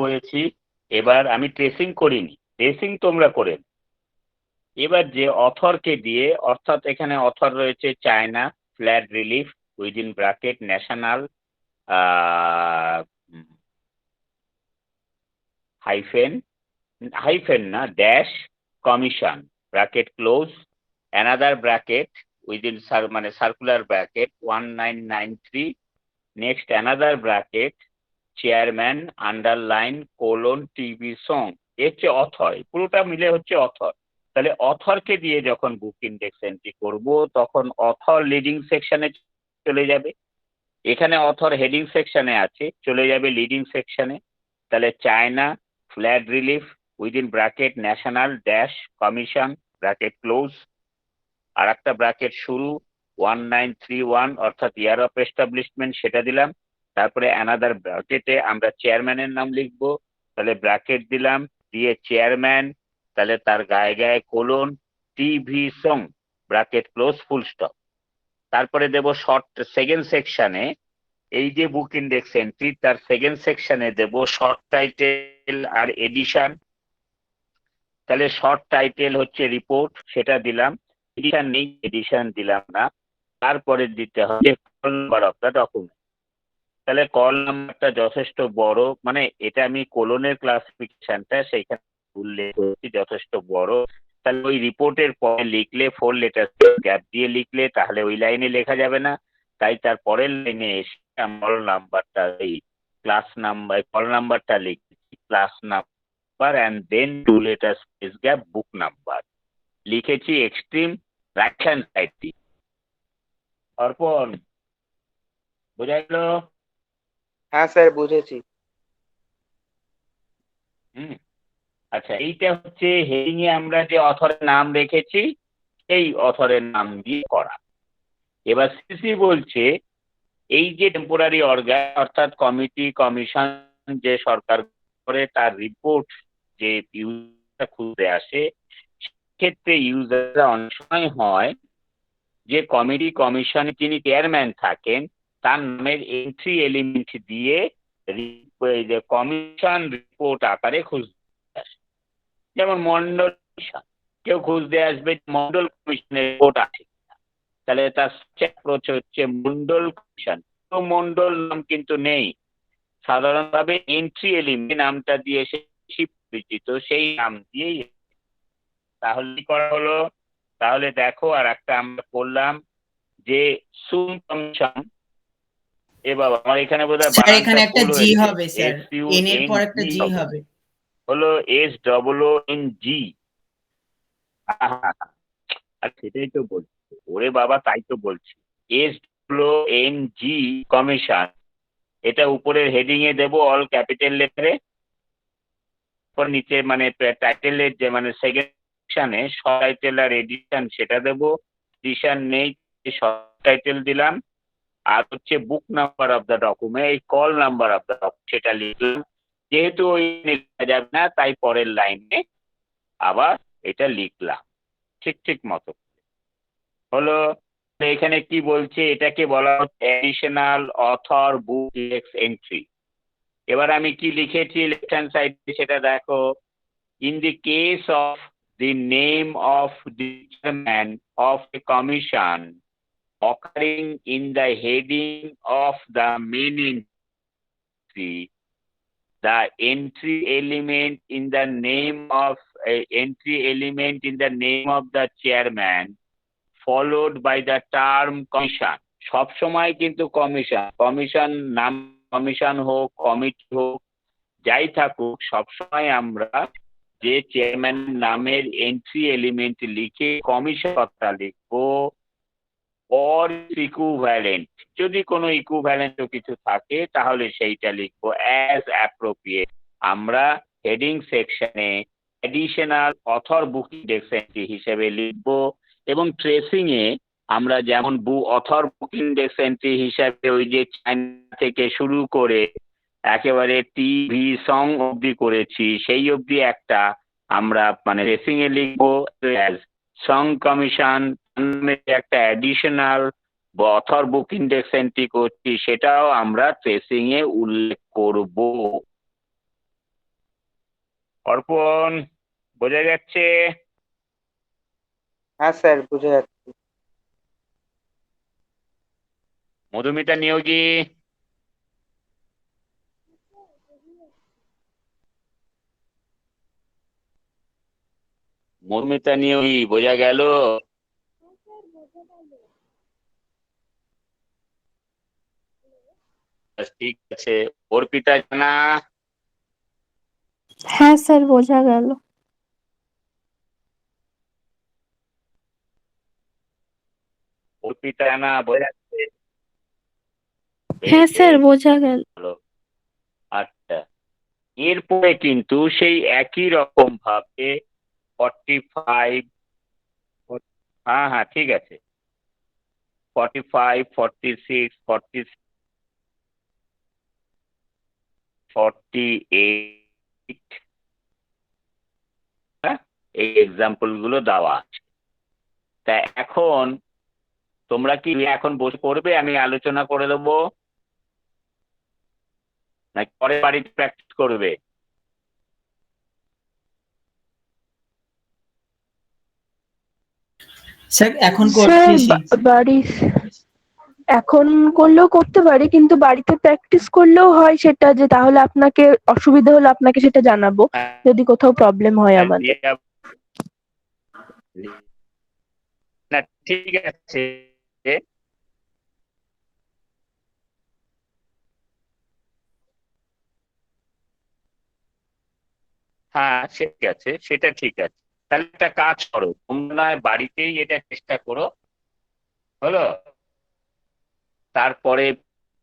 করেছি, এবার আমি ট্রেসিং করিনি, ট্রেসিং তোমরা করে নাও। এবার যে অথরকে দিয়ে, অর্থাৎ এখানে অথর রয়েছে China, flat relief within bracket national hyphen না dash commission bracket close, another bracket within মানে circular bracket 1993, next another bracket chairman underline colon TV Soong. এর হচ্ছে অথর, পুরোটা মিলে হচ্ছে অথর। তাহলে অথরকে দিয়ে যখন বুক ইন্ডেক্স এন্ট্রি করব তখন অথর লিডিং সেকশনে চলে যাবে, এখানে অথর হেডিং সেকশনে আছে, চলে যাবে লিডিং সেকশনে। তাহলে China flat relief within bracket national dash commission bracket close, আর একটা ব্র্যাকেট শুরু 1931 অর্থাৎ ইয়ার অফ এস্টাবলিশমেন্ট সেটা দিলাম। তারপরে অ্যানাদার ব্র্যাকেটে আমরা চেয়ারম্যানের নাম লিখবো, তাহলে ব্র্যাকেট দিলাম, দিয়ে চেয়ারম্যান, তাহলে তার গায়ে গায়ে colon TV song bracket close full stop. তারপরে দেব শর্ট সেকেন্ড সেকশনে, এই যে বুক ইন্ডেক্স এন্ট্রি তার সেকেন্ড সেকশনে দেব শর্ট টাইটেল আর এডিশন। তাহলে শর্ট টাইটেল হচ্ছে রিপোর্ট, সেটা দিলাম, এডিশন নেই, এডিশন দিলাম না। তারপরে দিতে হবে call number of the document. তাহলে কল নাম্বারটা যথেষ্ট বড়, মানে এটা আমি কোলনের ক্লাসিফিকেশনটা সেইখানে উল্লেখ করেছি, যথেষ্ট বড়। তাহলে ওই রিপোর্টের পরে লিখলে 4 লেটার গ্যাপ দিয়ে লিখলে তাহলে ওই লাইনে লেখা যাবে না, তাই তার পরের লাইনে এসে কল নাম্বারটা, এই ক্লাস নাম্বার কল নাম্বারটা লিখেছি, class number and then 2 letter space gap book number লিখেছি এক্সট্রিম রাইট হ্যান্ড সাইড দিয়ে। অর্পণ বোঝা গেল? হ্যাঁ স্যার বুঝেছি। হুম, আচ্ছা, এইটা হচ্ছে হেডিং এ আমরা যে অথরের নাম রেখেছি এই অথরের নাম দিয়ে করা। এবার সিসি বলছে এই যে টেম্পোরারি অর্গান অর্থাৎ কমিটি কমিশন যে সরকার করে তার রিপোর্ট যে ইউজার খুঁজতে আসে, সেক্ষেত্রে ইউজাররা অনেক সময় হয় যে কমিটি কমিশনে যিনি চেয়ারম্যান থাকেন তার নামের এন্ট্রি এলিমেন্ট দিয়ে কমিশন রিপোর্ট আকারে খুঁজতে আসে। যেমন মন্ডল কমিশন, কেউ খুঁজতে আসবে মন্ডল কমিশনের রিপোর্ট আছে, তাহলে তার অ্যাপ্রোচ হচ্ছে মন্ডল কমিশন। তো মন্ডল নাম কিন্তু নেই, সাধারণভাবে এন্ট্রি এলিমেন্ট নামটা দিয়ে বেশি পরিচিত, সেই নাম দিয়েই। তাহলে কি করা হলো? তাহলে দেখো আর একটা আমরা করলাম যে সুন কমিশন। এ বাবা, আমার এখানে বোধহয় স্যার বানানটা এখানে একটা ভুল জি হয়েছে, হবে স্যার, এন এর পর একটা জি হবে। হলো SOONG। আর সেটাই তো বলছি, ওরে বাবা, তাই তো বলছি SOONG কমিশন। এটা উপরের হেডিং এ দেবো অল ক্যাপিটাল লেটারে, নিচে মানে টাইটেলের যে মানে সেকশনে টাইটেল আর এডিশন সেটা দেবো, এডিশন নেই, টাইটেল দিলাম। আর হচ্ছে book number of the document, এই call number of the document সেটা লিখলাম। যেহেতু ওই লেখা যাবে না তাই পরের লাইনে আবার এটা লিখলাম ঠিক ঠিক মতো। হলো, এখানে কি বলছে, এটাকে বলা হচ্ছে অ্যাডিশনাল অথর বুক ইন্ডেক্স এন্ট্রি। এবার আমি কি লিখেছি লেফট হ্যান্ড সাইডে সেটা দেখো। In the case of the name of the chairman of a commission occurring in the heading of the main entry, the entry element in the name of the chairman followed by the term commission। সব সময় কিন্তু commission নাম, commission হোক committee হোক যাই থাকুক, সবসময় আমরা যে চেয়ারম্যান নামের এন্ট্রি এলিমেন্ট লিখে কমিশন কথা লিখবো, অর ইকুইভ্যালেন্ট, যদি কোনো ইকুইভ্যালেন্ট কিছু থাকে তাহলে সেইটা লিখবো অ্যাজ অ্যাপ্রোপ্রিয়েট। আমরা হেডিং সেকশনে অ্যাডিশনাল অথর বুক ইন্ডেক্স এন্ট্রি হিসেবে লিখবো, এবং ট্রেসিং এ আমরা যেমন অথর বুক ইন্ডেক্স এন্ট্রি হিসাবে ওই যে চায়না থেকে শুরু করে একেবারে টিভি সং অবধি করেছি সেই অবধি একটা আমরা মানে ট্রেসিং এ লিখবো সং কমিশন একটা অ্যাডিশনাল অথর বুক ইন্ডেক্স এন্ট্রি করছি সেটাও আমরা ট্রেসিং এ উল্লেখ করব। অর্পণ, বোঝা যাচ্ছে? হ্যাঁ স্যার, বুঝে যাচ্ছে। মধুমিতা নিয়োগী, মধুমিতা নিয়োগী বোঝা গেল? ঠিক আছে। অর্পিতা জানা, হ্যাঁ স্যার, বোঝা গেল। অর্পিতা জানা বোঝা যাচ্ছে? হ্যাঁ স্যার, বেশ বোঝা গেল। ভালো। আচ্ছা, এরপরে কিন্তু সেই একই রকম ভাবে 45, হ্যাঁ হ্যাঁ ঠিক আছে, 45, 46, 48, হ্যাঁ, এই এক্সাম্পল গুলো দেওয়া আছে। তা এখন তোমরা কি এখন বসে পড়বে, আমি আলোচনা করে দেবো, নাকি পরে বাড়িতে প্র্যাকটিস করবে? স্যার এখন স্যার করতেছি। বাড়ি এখন করলেও করতে পারি, কিন্তু বাড়িতে প্র্যাকটিস করলেও হয় সেটা, যে তাহলে আপনাকে অসুবিধা হলে আপনাকে সেটা জানাবো যদি কোথাও প্রবলেম হয় আমাদের। না ঠিক আছে, হ্যাঁ ঠিক আছে, সেটা ঠিক আছে। তাহলে একটা কাজ করো, তোমরা বাড়িতেই এটা চেষ্টা করো, হলো? তারপরে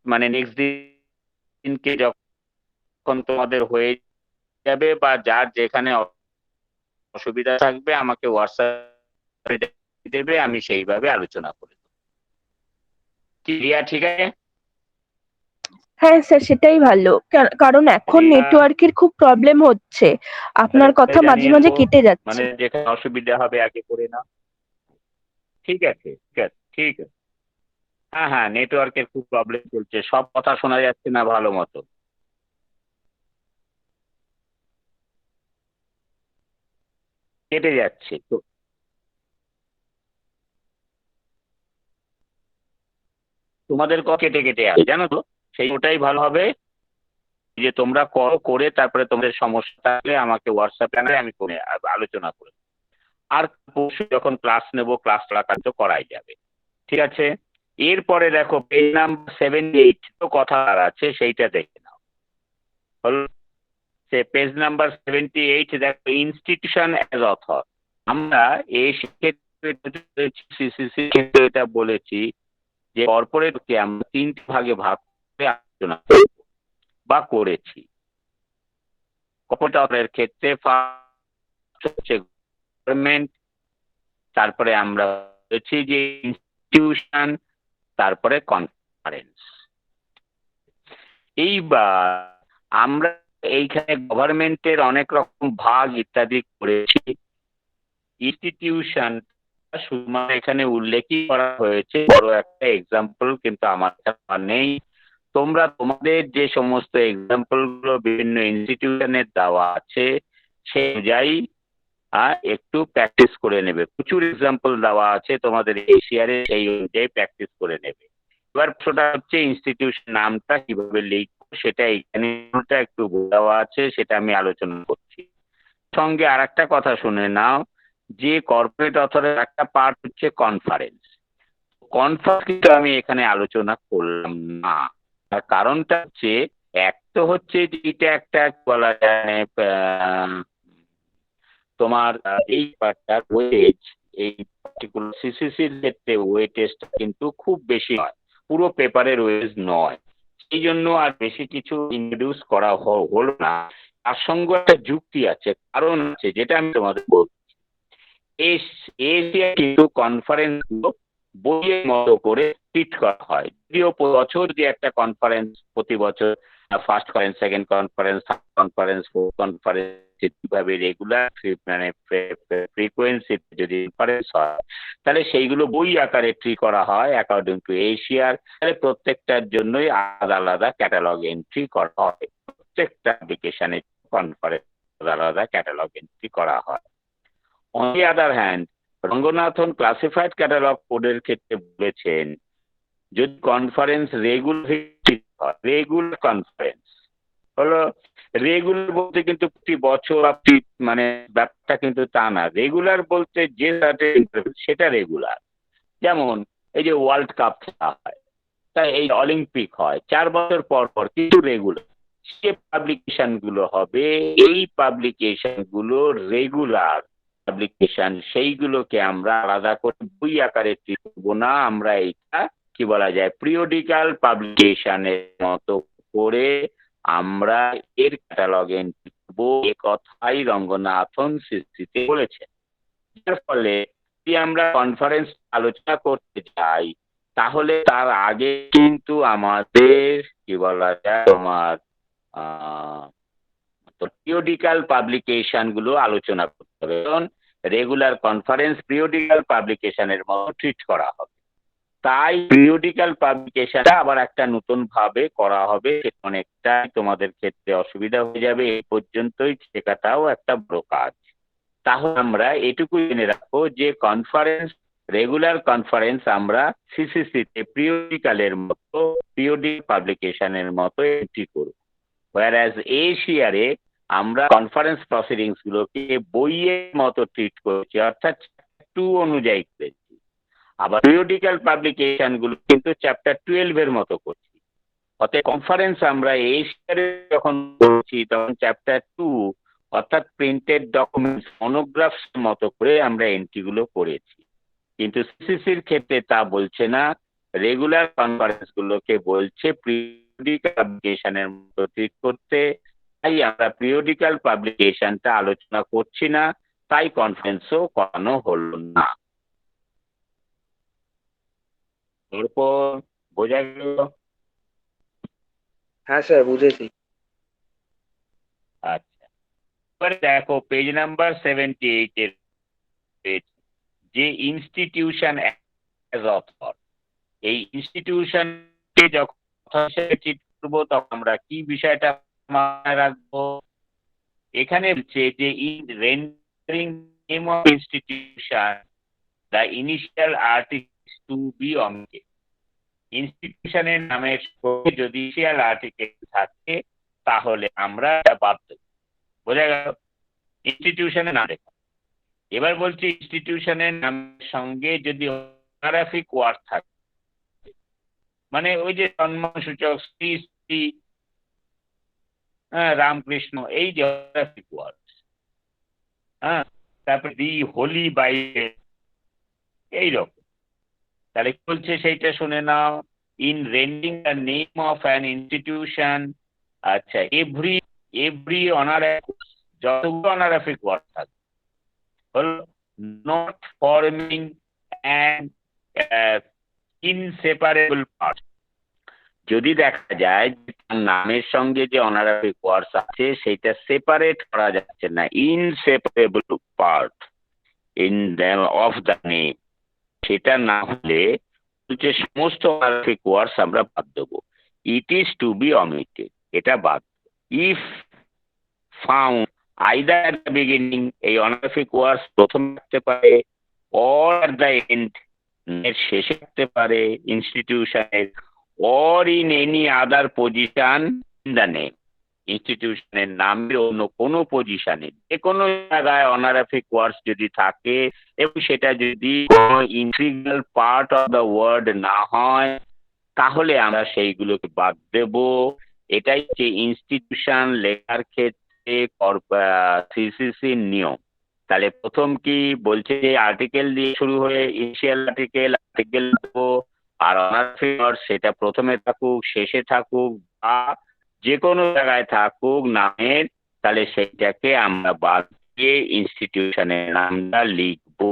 মানে নেক্সট দিনকে যখন তোমাদের হয়ে যাবে বা যার যেখানে অসুবিধা থাকবে আমাকে হোয়াটসঅ্যাপে দেবে, আমি সেইভাবে আলোচনা করে দেবো। কি রিয়া, ঠিক আছে? হ্যাঁ স্যার, সেটাই ভালো, কারণ এখন রিয়া, নেটওয়ার্কের খুব প্রবলেম হচ্ছে, আপনার কথা মাঝে জানিয়ে মাঝে দেবো, কেটে যাচ্ছে। মানে যেখানে অসুবিধা হবে আগে করে না। ঠিক আছে ঠিক আছে ঠিক আছে। হ্যাঁ হ্যাঁ, নেটওয়ার্কের খুব প্রবলেম চলছে, সব কথা শোনা যাচ্ছে না ভালো মতো। কেটে যাচ্ছে তো। তোমাদের কেটে কেটে আসে জানো তো, সেই ওটাই ভালো হবে যে তোমরা করো, করে তারপরে তোমাদের সমস্যা থাকলে আমাকে হোয়াটসঅ্যাপে আনলে আমি করে আলোচনা করে দেবো। আর পরশু যখন ক্লাস নেব, ক্লাস চলাকালীন তো করাই যাবে। ঠিক আছে, এরপরে দেখো পেজ নাম্বার 78 তো কথা আর আছে, সেইটা দেখে নাও। হলো, সে পেজ নাম্বার 78 দেখো, ইনস্টিটিউশন অ্যাজ অথর। আমরা এই ক্ষেত্রে সিসিসি ক্ষেত্রে এটা বলেছি যে কর্পোরেটকে আমরা 3টে ভাগে ভাগ করে আলোচনা করব বা করেছি। কর্পোরেট অথরের ক্ষেত্রে ফার্স্ট হচ্ছে গভর্নমেন্ট, তারপরে আমরা বলেছি যে ইনস্টিটিউশন, তারপরে কনফারেন্স। এইবার আমরা এইখানে গভর্নমেন্টের অনেক রকম ভাগ ইত্যাদি করেছি। ইনস্টিটিউশন শুধুমাত্র এখানে উল্লেখই করা হয়েছে, বড় একটা এক্সাম্পল কিন্তু আমার কাছে নেই। তোমরা তোমাদের যে সমস্ত এক্সাম্পল গুলো বিভিন্ন ইনস্টিটিউশনের দেওয়া আছে সেই অনুযায়ী একটু প্র্যাকটিস করে নেবে। প্রচুর এক্সাম্পল দেওয়া আছে তোমাদের এশিয়ারে, সেই অনুযায়ী প্র্যাকটিস করে নেবে। এবার প্রশ্নটা হচ্ছে ইনস্টিটিউশন নামটা কিভাবে লিখবো, সেটা এখানে একটু দেওয়া আছে, সেটা আমি আলোচনা করছি। সঙ্গে আর একটা কথা শুনে নাও, যে কর্পোরেট অথরের একটা পার্ট হচ্ছে কনফারেন্স। কনফারেন্স কিন্তু আমি এখানে আলোচনা করলাম না, তার কারণটা হচ্ছে এক তো হচ্ছে যে এটা একটা বলা যায় তোমার এই পার্টটার ওয়েটেজ, এই পার্টিকুলার সিসিসির ক্ষেত্রে ওয়েটেজটা কিন্তু খুব বেশি নয়, পুরো পেপারের ওয়েটেজ নয়, সেই জন্য আর বেশি কিছু ইন্ট্রোডিউস করা হলো না। তার সঙ্গে একটা যুক্তি আছে, কারণ আছে, যেটা আমি তোমাদের বলছি। এশিয়া কিন্তু কনফারেন্স গুলো বইয়ের মতো করে ট্রিট করা হয়, যদিও বছর যে একটা কনফারেন্স প্রতি বছর first conference, second conference, third conference, fourth conference বলেছে কিভাবে রেগুলার মানে ফ্রিকোয়েন্সি যদি ডিফারেন্স হয় তাহলে সেইগুলো বই আকারে ট্রি করা হয় অ্যাকর্ডিং টু এশিয়ার। তাহলে প্রত্যেকটার জন্যই আলাদা আলাদা ক্যাটালগ এন্ট্রি করা হয়, প্রত্যেকটা অ্যাপ্লিকেশনে কনফারেন্স আলাদা আলাদা ক্যাটালগ এন্ট্রি করা হয়। On the other hand Ranganathan classified catalogue কোডের ক্ষেত্রে বলেছেন যদি কনফারেন্স রেগুলার কনফারেন্স হলো, রেগুলার বলতে কিন্তু প্রতি বছর আপনি মানে ব্যাপারটা কিন্তু তা না। রেগুলার বলতে যে সেটা রেগুলার। যেমন এই যে ওয়ার্ল্ড কাপ খেলা হয়, তাই এই অলিম্পিক হয় 4 বছর পর পর, কিন্তু রেগুলার যে পাবলিকেশন গুলো হবে এই পাবলিকেশন গুলো রেগুলার পাবলিকেশন, সেইগুলোকে আমরা আলাদা করে বই আকারে করবো না, আমরা এইটা কি বলা যায় পিরিয়ডিক্যাল পাবলিকেশনের মতো করে আমরা এর ক্যাটালগ এন্ট্রি করবো, এ কথাই রঙ্গনাথন সিসিতে বলেছেন। যার ফলে যদি আমরা কনফারেন্স আলোচনা করতে যাই তাহলে তার আগে কিন্তু আমাদের কি বলা যায় তোমার পিরিয়ডিক্যাল পাবলিকেশন গুলো আলোচনা করতে হবে, কারণ রেগুলার কনফারেন্স পিরিয়ডিক্যাল পাবলিকেশনের মতো ট্রিট করা হবে। তাই পিরিয়ডিক্যাল পাবলিকেশনটা আবার একটা নতুন ভাবে করা হবে, অনেকটাই তোমাদের ক্ষেত্রে অসুবিধা হয়ে যাবে, এই পর্যন্তই শেখাটাও একটা বড় কাজ। তাহলে আমরা এটুকু জেনে রাখবো যে কনফারেন্স রেগুলার কনফারেন্স আমরা সিসিসিতে পিরিয়ডিক্যালের মতো পিরিয়ডিক পাবলিকেশনের মতো এন্ট্রি করব, whereas এশিয়ারে আমরা কনফারেন্স প্রসিডিংস গুলোকে বইয়ের মতো ট্রিট করেছি, অর্থাৎ 2 অনুযায়ী করেছি। আবার পিরিয়ডিক্যাল পাবলিকেশন গুলো কিন্তু চ্যাপ্টার 12 এর মতো করছি। অতএব কনফারেন্স আমরা এশিয়ারে যখন করছি তখন চ্যাপ্টার 2 অর্থাৎ প্রিন্টেড ডকুমেন্টস মনোগ্রাফস মতো করে আমরা এন্ট্রি গুলো করেছি, কিন্তু সিসিসির ক্ষেত্রে তা বলছে না, রেগুলার কনফারেন্স গুলোকে বলছে পিরিয়ডিক্যাল পাবলিকেশনের মতো ট্রিট করতে। তাই আমরা পিরিয়ডিক্যাল পাবলিকেশনটা আলোচনা করছি না, তাই কনফারেন্সও করানো হলো না। এরপর বোঝা গেল? হ্যাঁ স্যার, বুঝেছি। আচ্ছা, এবারে দেখো পেজ নাম্বার 78 এর যে ইনস্টিটিউশন অ্যাজ অথর, এই ইনস্টিটিউশনকে যখন ট্রিট করবো তখন আমরা কি বিষয়টা মাথায় রাখবো? এখানে বলছে যে in rendering name of institution the initial article to be omitted. ইনস্টিটিউশনের নামের সঙ্গে যদি ইনিশিয়াল আর্টিকেল থাকে তাহলে আমরা বাদ দেব। বোঝা গেল? ইনস্টিটিউশনের নাম লেখা। এবার বলছি ইনস্টিটিউশনের নামের সঙ্গে যদি অনারাফিক ওয়ার্ড থাকে, মানে ওই যে সম্মানসূচক শ্রী শ্রী রামকৃষ্ণ, এই যে অনারাফিক ওয়ার্ড, তারপরে দি হোলি বাইবেল, এইরকম, তাহলে কি বলছে সেইটা শুনে নাও। In rendering the name of an institution, আচ্ছা, এভরি অনারাফিক, যতগুলো অনারাফিক ওয়ার্ড থাকে হল not forming an inseparable part. যদি দেখা যায় যে তার নামের সঙ্গে যে অনারাফিক ওয়ার্ডস আছে সেটা সেপারেট করা যাচ্ছে না, inseparable part in of the name, সেটা না হলে যে সমস্ত অনারাফিক ওয়ার্ডস আমরা বাদ দেবো। It is to be omitted, এটা বাদ। If found either at the beginning, এই অনারাফিক ওয়ার্ডস প্রথমে থাকতে পারে, অর অ্যাট দ্য এন্ড, এর শেষে থাকতে পারে ইনস্টিটিউশনের, or in any other position in the name, ইনস্টিটিউশনের নামের অন্য কোনো পজিশনে যে কোনো জায়গায় অনারাফিক ওয়ার্ডস যদি থাকে এবং সেটা যদি কোনো integral part of the word না হয় তাহলে আমরা সেইগুলোকে বাদ দেব। এটাই হচ্ছে ইনস্টিটিউশন লেখার ক্ষেত্রে সিসিসির নিয়ম। তাহলে প্রথম কি বলছে যে আর্টিকেল দিয়ে শুরু হয়ে ইনিশিয়াল আর্টিকেল দেবো, আর অনারাফিক ওয়ার্ড সেটা প্রথমে থাকুক শেষে থাকুক বা যে কোনো জায়গায় থাকুক নামের, তাহলে সেইটাকে আমরা বাদ দিয়ে ইনস্টিটিউশনের নামটা লিখবো।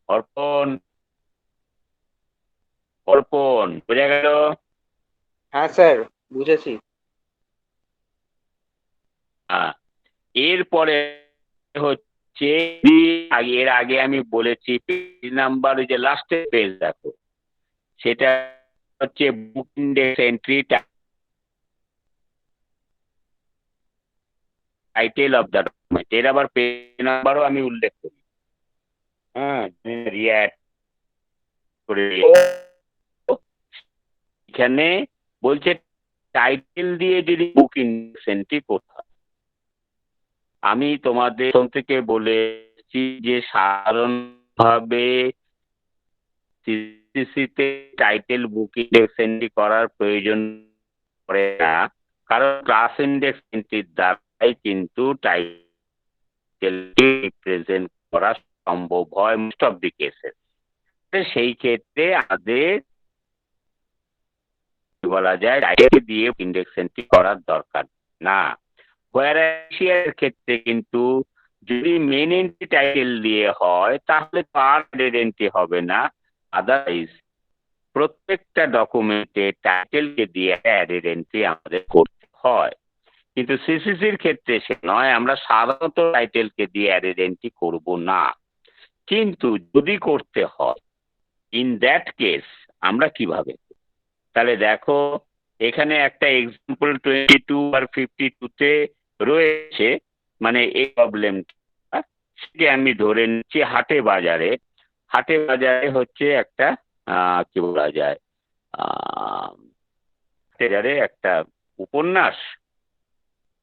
অর্পণ, অর্পণ বোঝা গেল? হ্যাঁ স্যার, বুঝেছি। এরপরে হচ্ছে এর আগে আমি বলেছি পেজ নাম্বার, ওই যে লাস্টের পেজ দেখো, সেটা হচ্ছে book index entry title of the document. এর আবার পেজ নাম্বারও আমি উল্লেখ করি, রিয়াক্ট করে। এখানে বলছে টাইটেল দিয়ে যদি বুক ইন্ডেক্স এন্ট্রি করতে হয়, আমি তোমাদের থেকে বলেছি যে সাধারণভাবে সিসিতে টাইটেল বুক ইন্ডেক্স এন্ট্রি করার প্রয়োজন পড়ে না, কারণ ক্লাস ইন্ডেক্স এন্ট্রির দ্বারাই কিন্তু টাইটেলকে রিপ্রেজেন্ট করা সম্ভব হয় মোস্ট অফ দি কেসেস। সেই ক্ষেত্রে আমাদের বলা যায় টাইটেল দিয়ে ইন্ডেক্স এন্ট্রি করার দরকার না। হোয়ার ক্ষেত্রে কিন্তু যদি মেন এন্ট্রি টাইটেল দিয়ে হয় তাহলে তো আর এন্ট্রি হবে না, আদারওয়াইজ প্রত্যেকটা ডকুমেন্টে টাইটেলকে দিয়ে অ্যাডেড এন্ট্রি আমাদের করতে হয়। কিন্তু সিসিসির ক্ষেত্রে সে নয়, আমরা সাধারণত টাইটেলকে দিয়ে অ্যাডেড এন্ট্রি করব না। কিন্তু যদি করতে হয়, ইন দ্যাট কেস আমরা কিভাবে, তাহলে দেখো এখানে একটা এক্সাম্পল 22 আর 52-তে রয়েছে, মানে এই প্রবলেমটা সেটি আমি ধরে নিচ্ছি হাটে বাজারে। হাটে বাজারে হচ্ছে একটা কি বলা যায়, বাজারে একটা উপন্যাস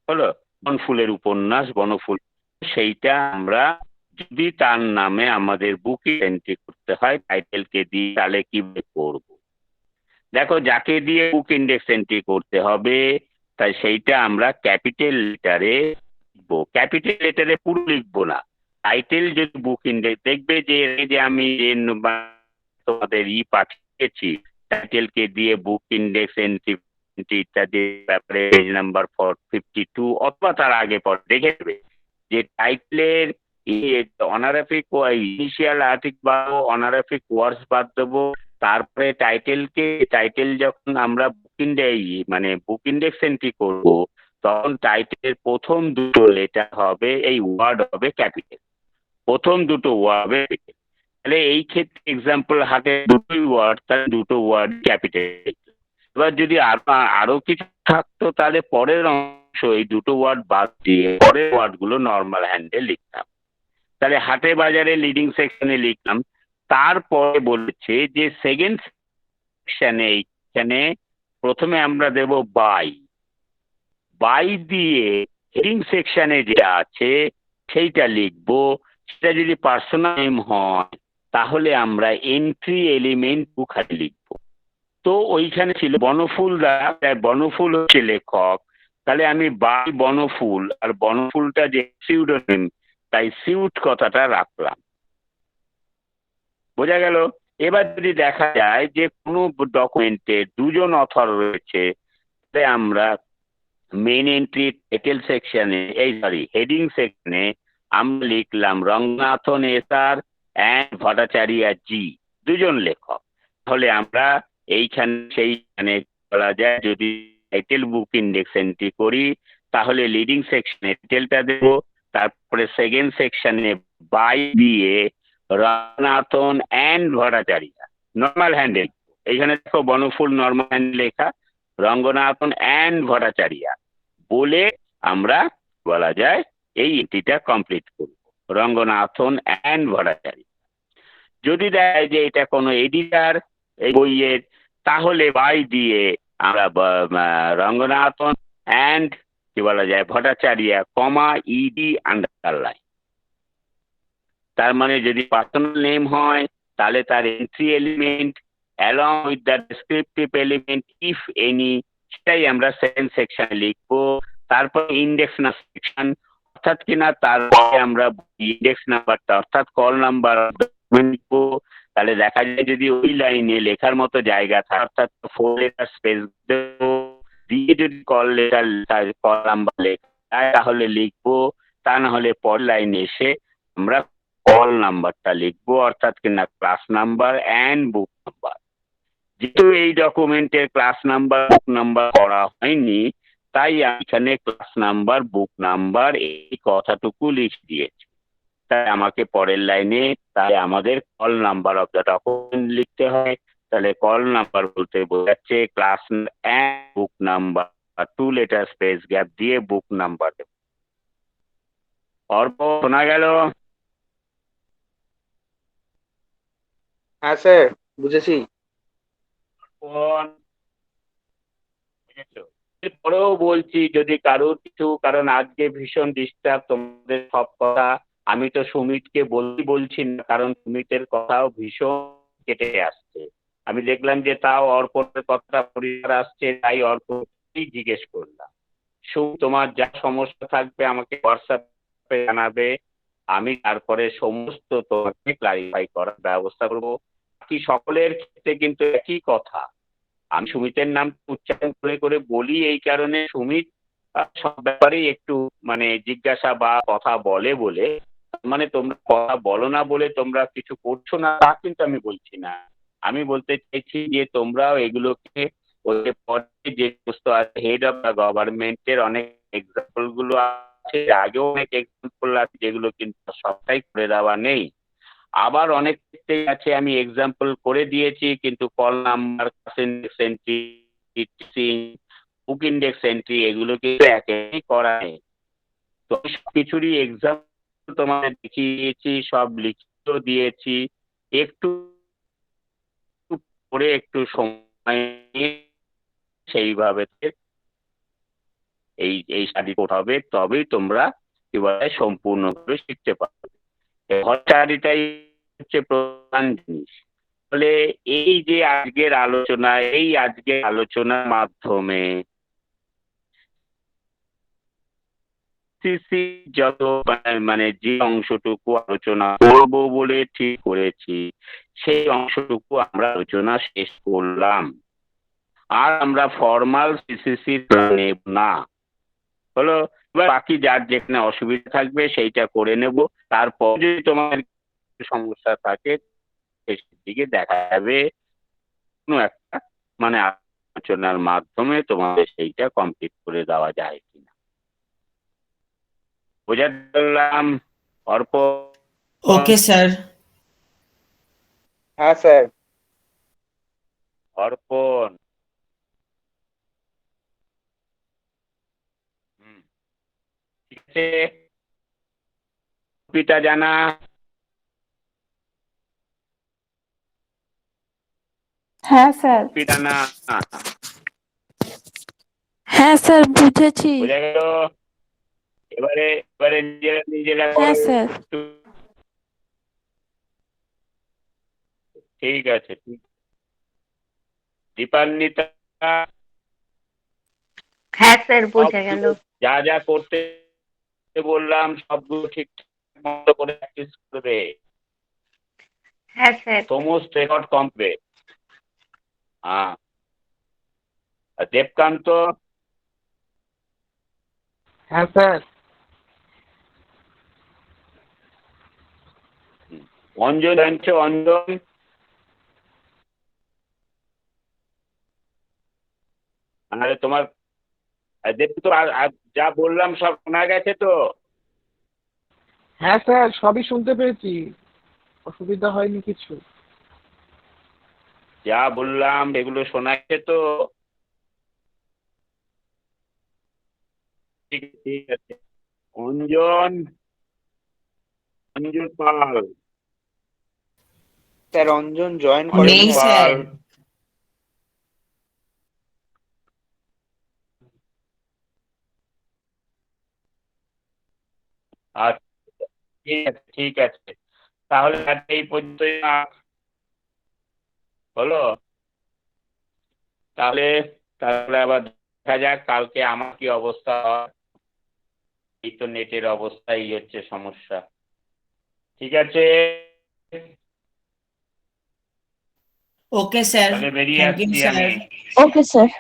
হলো, বনফুলের উপন্যাস, বনফুল। সেইটা আমরা যদি তার নামে আমাদের বুকে এন্ট্রি করতে হয় টাইটেলকে দিয়ে, তাহলে কি করব? দেখো যাকে দিয়ে বুক ইন্ডেক্স এন্ট্রি করতে হবে তাই সেইটা আমরা ক্যাপিটাল লেটারে লিখবো। ক্যাপিটাল লেটারে পুরো লিখবো না। টাইটেল যদি বুক ইন্ডেক্স, দেখবে যে এই যে আমি তোমাদের পাঠিয়েছি টাইটেলকে দিয়ে বুক ইন্ডেক্স এন্ট্রি ইত্যাদি ব্যাপারে পেজ নাম্বার 52 অথবা তার আগে পর দেখে নেবে যে টাইটেলের অনারাফিক ইনিশিয়াল আর্টিকেল বা অনারাফিক ওয়ার্ডস বাদ দেবো। তারপরে টাইটেল যখন আমরা বুক ইন্ডেক্স এন্ট্রি করব, তখন টাইটেলের প্রথম দুটো লেটার হবে, এই ওয়ার্ড হবে ক্যাপিটাল, প্রথম দুটো ওয়ার্ড হবে। তাহলে এই ক্ষেত্রে এক্সাম্পল হাতে দুটোই ওয়ার্ড, তাহলে দুটো ওয়ার্ড ক্যাপিটাল। এবার যদি আরো কিছু থাকতো তাহলে পরের অংশ এই দুটো ওয়ার্ড বাদ দিয়ে পরের ওয়ার্ড গুলো নর্মাল হ্যান্ডে লিখতাম। তাহলে হাটে বাজারে লিডিং সেকশনে লিখলাম। তারপরে বলেছে যে সেকেন্ড সেকশনে এইখানে প্রথমে আমরা দেব বাই দিয়ে হেডিং সেকশনে যেটা আছে সেইটা লিখবো। সেটা যদি পার্সোনাল নেম হয় তাহলে আমরা এন্ট্রি এলিমেন্ট খালি লিখবো। তো ওইখানে ছিল বনফুল বনফুল হচ্ছে লেখক, তাহলে আমি বাই বনফুল, আর বনফুলটা যে সিউডোনিম তাই সিউট কথাটা রাখলাম। বোঝা গেল? এবার যদি দেখা যায় যে কোনো ডকুমেন্টে দুজন অথর রয়েছে, তাহলে আমরা মেন এন্ট্রি টাইটেল সেকশনে হেডিং সেকশনে আমরা লিখলাম রঙ্গনাথন এসআর অ্যান্ড ভট্টাচার্য জি, দুজন লেখক। তাহলে আমরা সেইখানে বলা যায় যদি টাইটেল বুক ইন্ডেক্স এন্ট্রি করি তাহলে লিডিং সেকশনে টাইটেলটা দেব, তারপরে সেকেন্ড সেকশনে বাই দিয়ে Ranganathan and Bhattacharya normal handle. এইখানে দেখো বনফুল নর্মাল হ্যান্ডেল লেখা, রঙ্গনাথন অ্যান্ড ভট্টাচার্য বলে আমরা বলা যায় এই এন্ট্রিটা কমপ্লিট করব, রঙ্গনাথন অ্যান্ড ভট্টাচার্য। যদি দেয় যে এটা কোনো এডিটার এই বইয়ের, তাহলে বাই দিয়ে আমরা রঙ্গনাথন অ্যান্ড কি বলা যায় ভট্টাচার্য কমা ইডি আন্ডারলাইন। তার মানে যদি পার্সোনাল নেম হয় তাহলে তার entry element along with the descriptive element if any, সেটাই আমরা সেকেন্ড সেকশনে লিখবো। তারপর ইন্ডেক্স না সেকশন, অর্থাৎ কিনা তারপরে আমরা ইন্ডেক্স নাম্বারটা অর্থাৎ কল নাম্বার লিখবো। তাহলে দেখা যায় যদি ওই লাইনে লেখার মতো জায়গা থাকে, অর্থাৎ 4 লেটার স্পেস দিয়ে যদি কল নাম্বার লেখা তাহলে লিখবো, তা না হলে পর লাইনে এসে আমরা কল নাম্বারটা লিখবো, অর্থাৎ কিনা class number and book number. যেহেতু এই ডকুমেন্টের ক্লাস নাম্বার বুক নাম্বার করা হয়নি, তাই আমি এখানে ক্লাস নাম্বার, বুক নাম্বার এই কথাটুকু লিখে দিয়েছি। তাই আমাকে পরের লাইনে তাই আমাদের call number of the document লিখতে হয়। তাহলে কল নাম্বার বলতে বোঝাচ্ছে ক্লাস বুক নাম্বার, 2 লেটার স্পেস গ্যাপ দিয়ে বুক নাম্বার। অর্প, শোনা গেল? হ্যাঁ স্যার, বুঝেছি। বুঝেছো? এরপরেও বলছি, যদি কারোর কিছু, কারণ আজকে ভীষণ ডিস্টার্ব তোমাদের সব কথা। আমি তো সুমিতকে বলছি না, কারণ সুমিতের কথাও ভীষণ কেটে আসছে। আমি দেখলাম যে তাও অর্পণের কথাটা পরিবার আসছে, তাই অর্পণকেই জিজ্ঞেস করলাম। তোমার যা সমস্যা থাকবে আমাকে হোয়াটসঅ্যাপে জানাবে, আমি তারপরে সমস্ত তোমাকে ক্লারিফাই করার ব্যবস্থা করব। কি সকলের ক্ষেত্রে কিন্তু একই কথা। আমি সুমিতের নাম উচ্চারণ করে করে বলি এই কারণে, সুমিত সব ব্যাপারেই একটু মানে জিজ্ঞাসা বা কথা বলে বলে, মানে তোমরা কথা বলো না বলে তোমরা কিছু করছো না তা কিন্তু আমি বলছি না। আমি বলতে চাইছি যে তোমরাও এগুলোকে ওই যে পরে যে সমস্ত আছে হেড অফ দ্য গভর্নমেন্টের অনেক এক্সাম্পল গুলো আছে, আগেও অনেক এক্সাম্পল আছে যেগুলো কিন্তু সবটাই করে দেওয়া নেই। আবার অনেক ক্ষেত্রে আছে আমি এক্সাম্পল করে দিয়েছি, কিন্তু কল নাম্বার, ইন্ডেক্স এন্ট্রি, বুক ইন্ডেক্স এন্ট্রি এগুলো কিন্তু একেই করা নেই। তো কিছুরই এক্সাম্পল তোমাদের দেখিয়ে দিয়েছি, সব লিখিত দিয়েছি। একটু করে একটু সময় নিয়ে সেইভাবে এই স্টাডি করতে হবে, তবেই তোমরা এবারে সম্পূর্ণভাবে শিখতে পারবে। স্টাডিটাই হচ্ছে প্রধান জিনিস। ফলে এই যে আজকের আলোচনার মাধ্যমে সিসি যত মানে যে অংশটুকু আলোচনা করব বলে ঠিক করেছি সেই অংশটুকু আমরা আলোচনা শেষ করলাম। আর আমরা ফর্মাল সিসিসি নেব না। হলো, এবার বাকি যার যেখানে অসুবিধা থাকবে সেইটা করে নেব। তারপর যদি তোমার সমস্যা থাকে শেষের দিকে দেখা যাবে কোনো একটা মানে আলোচনার মাধ্যমে তোমাদের সেইটা কমপ্লিট করে দেওয়া যায় কিনা। বোঝাতে পারলাম অর্প? Okay sir. হ্যাঁ স্যার। অর্পণ, ঠিক আছে, পিতা জানা? হ্যাঁ স্যার। পিতা না? হ্যাঁ স্যার, বুঝেছি। বোঝা গেল? এবারে এবারে নিজেরা নিজেরা হ্যাঁ করে স্যার। একটু। ঠিক আছে, ঠিক। দীপান্বিতা, হ্যাঁ স্যার, বোঝা গেল। যা যা করতে বললাম সবগুলো ঠিকঠাক মতো করে প্র্যাকটিস করবে। হ্যাঁ স্যার। সমস্ত রেকর্ড কমপ্লিট। হ্যাঁ, আর দেবকান্ত? হ্যাঁ স্যার। অঞ্জন জানছো? অঞ্জন? তাহলে তোমার দেখো তো, আর যা বললাম সব শোনা গেছে তো? হ্যাঁ স্যার, সবই শুনতে পেয়েছি, অসুবিধা হয়নি কিছু। যা বললাম এগুলো শোনা গেছে তো? ঠিক ঠিক আছে। অঞ্জন, অঞ্জন পাল? স্যার অঞ্জন জয়েন করেনি। নেই স্যার। আচ্ছা, ঠিক আছে, ঠিক আছে। তাহলে আজ এই পর্যন্তই হলো। তাহলে তাহলে আবার দেখা যাক কালকে আমার কি অবস্থা হয়। এই তো নেটের অবস্থা, এই হচ্ছে সমস্যা। ঠিক আছে, ওকে স্যার, তাহলে বেরিয়ে থ্যাংক ইউ আসছি স্যার। আমি। Okay sir.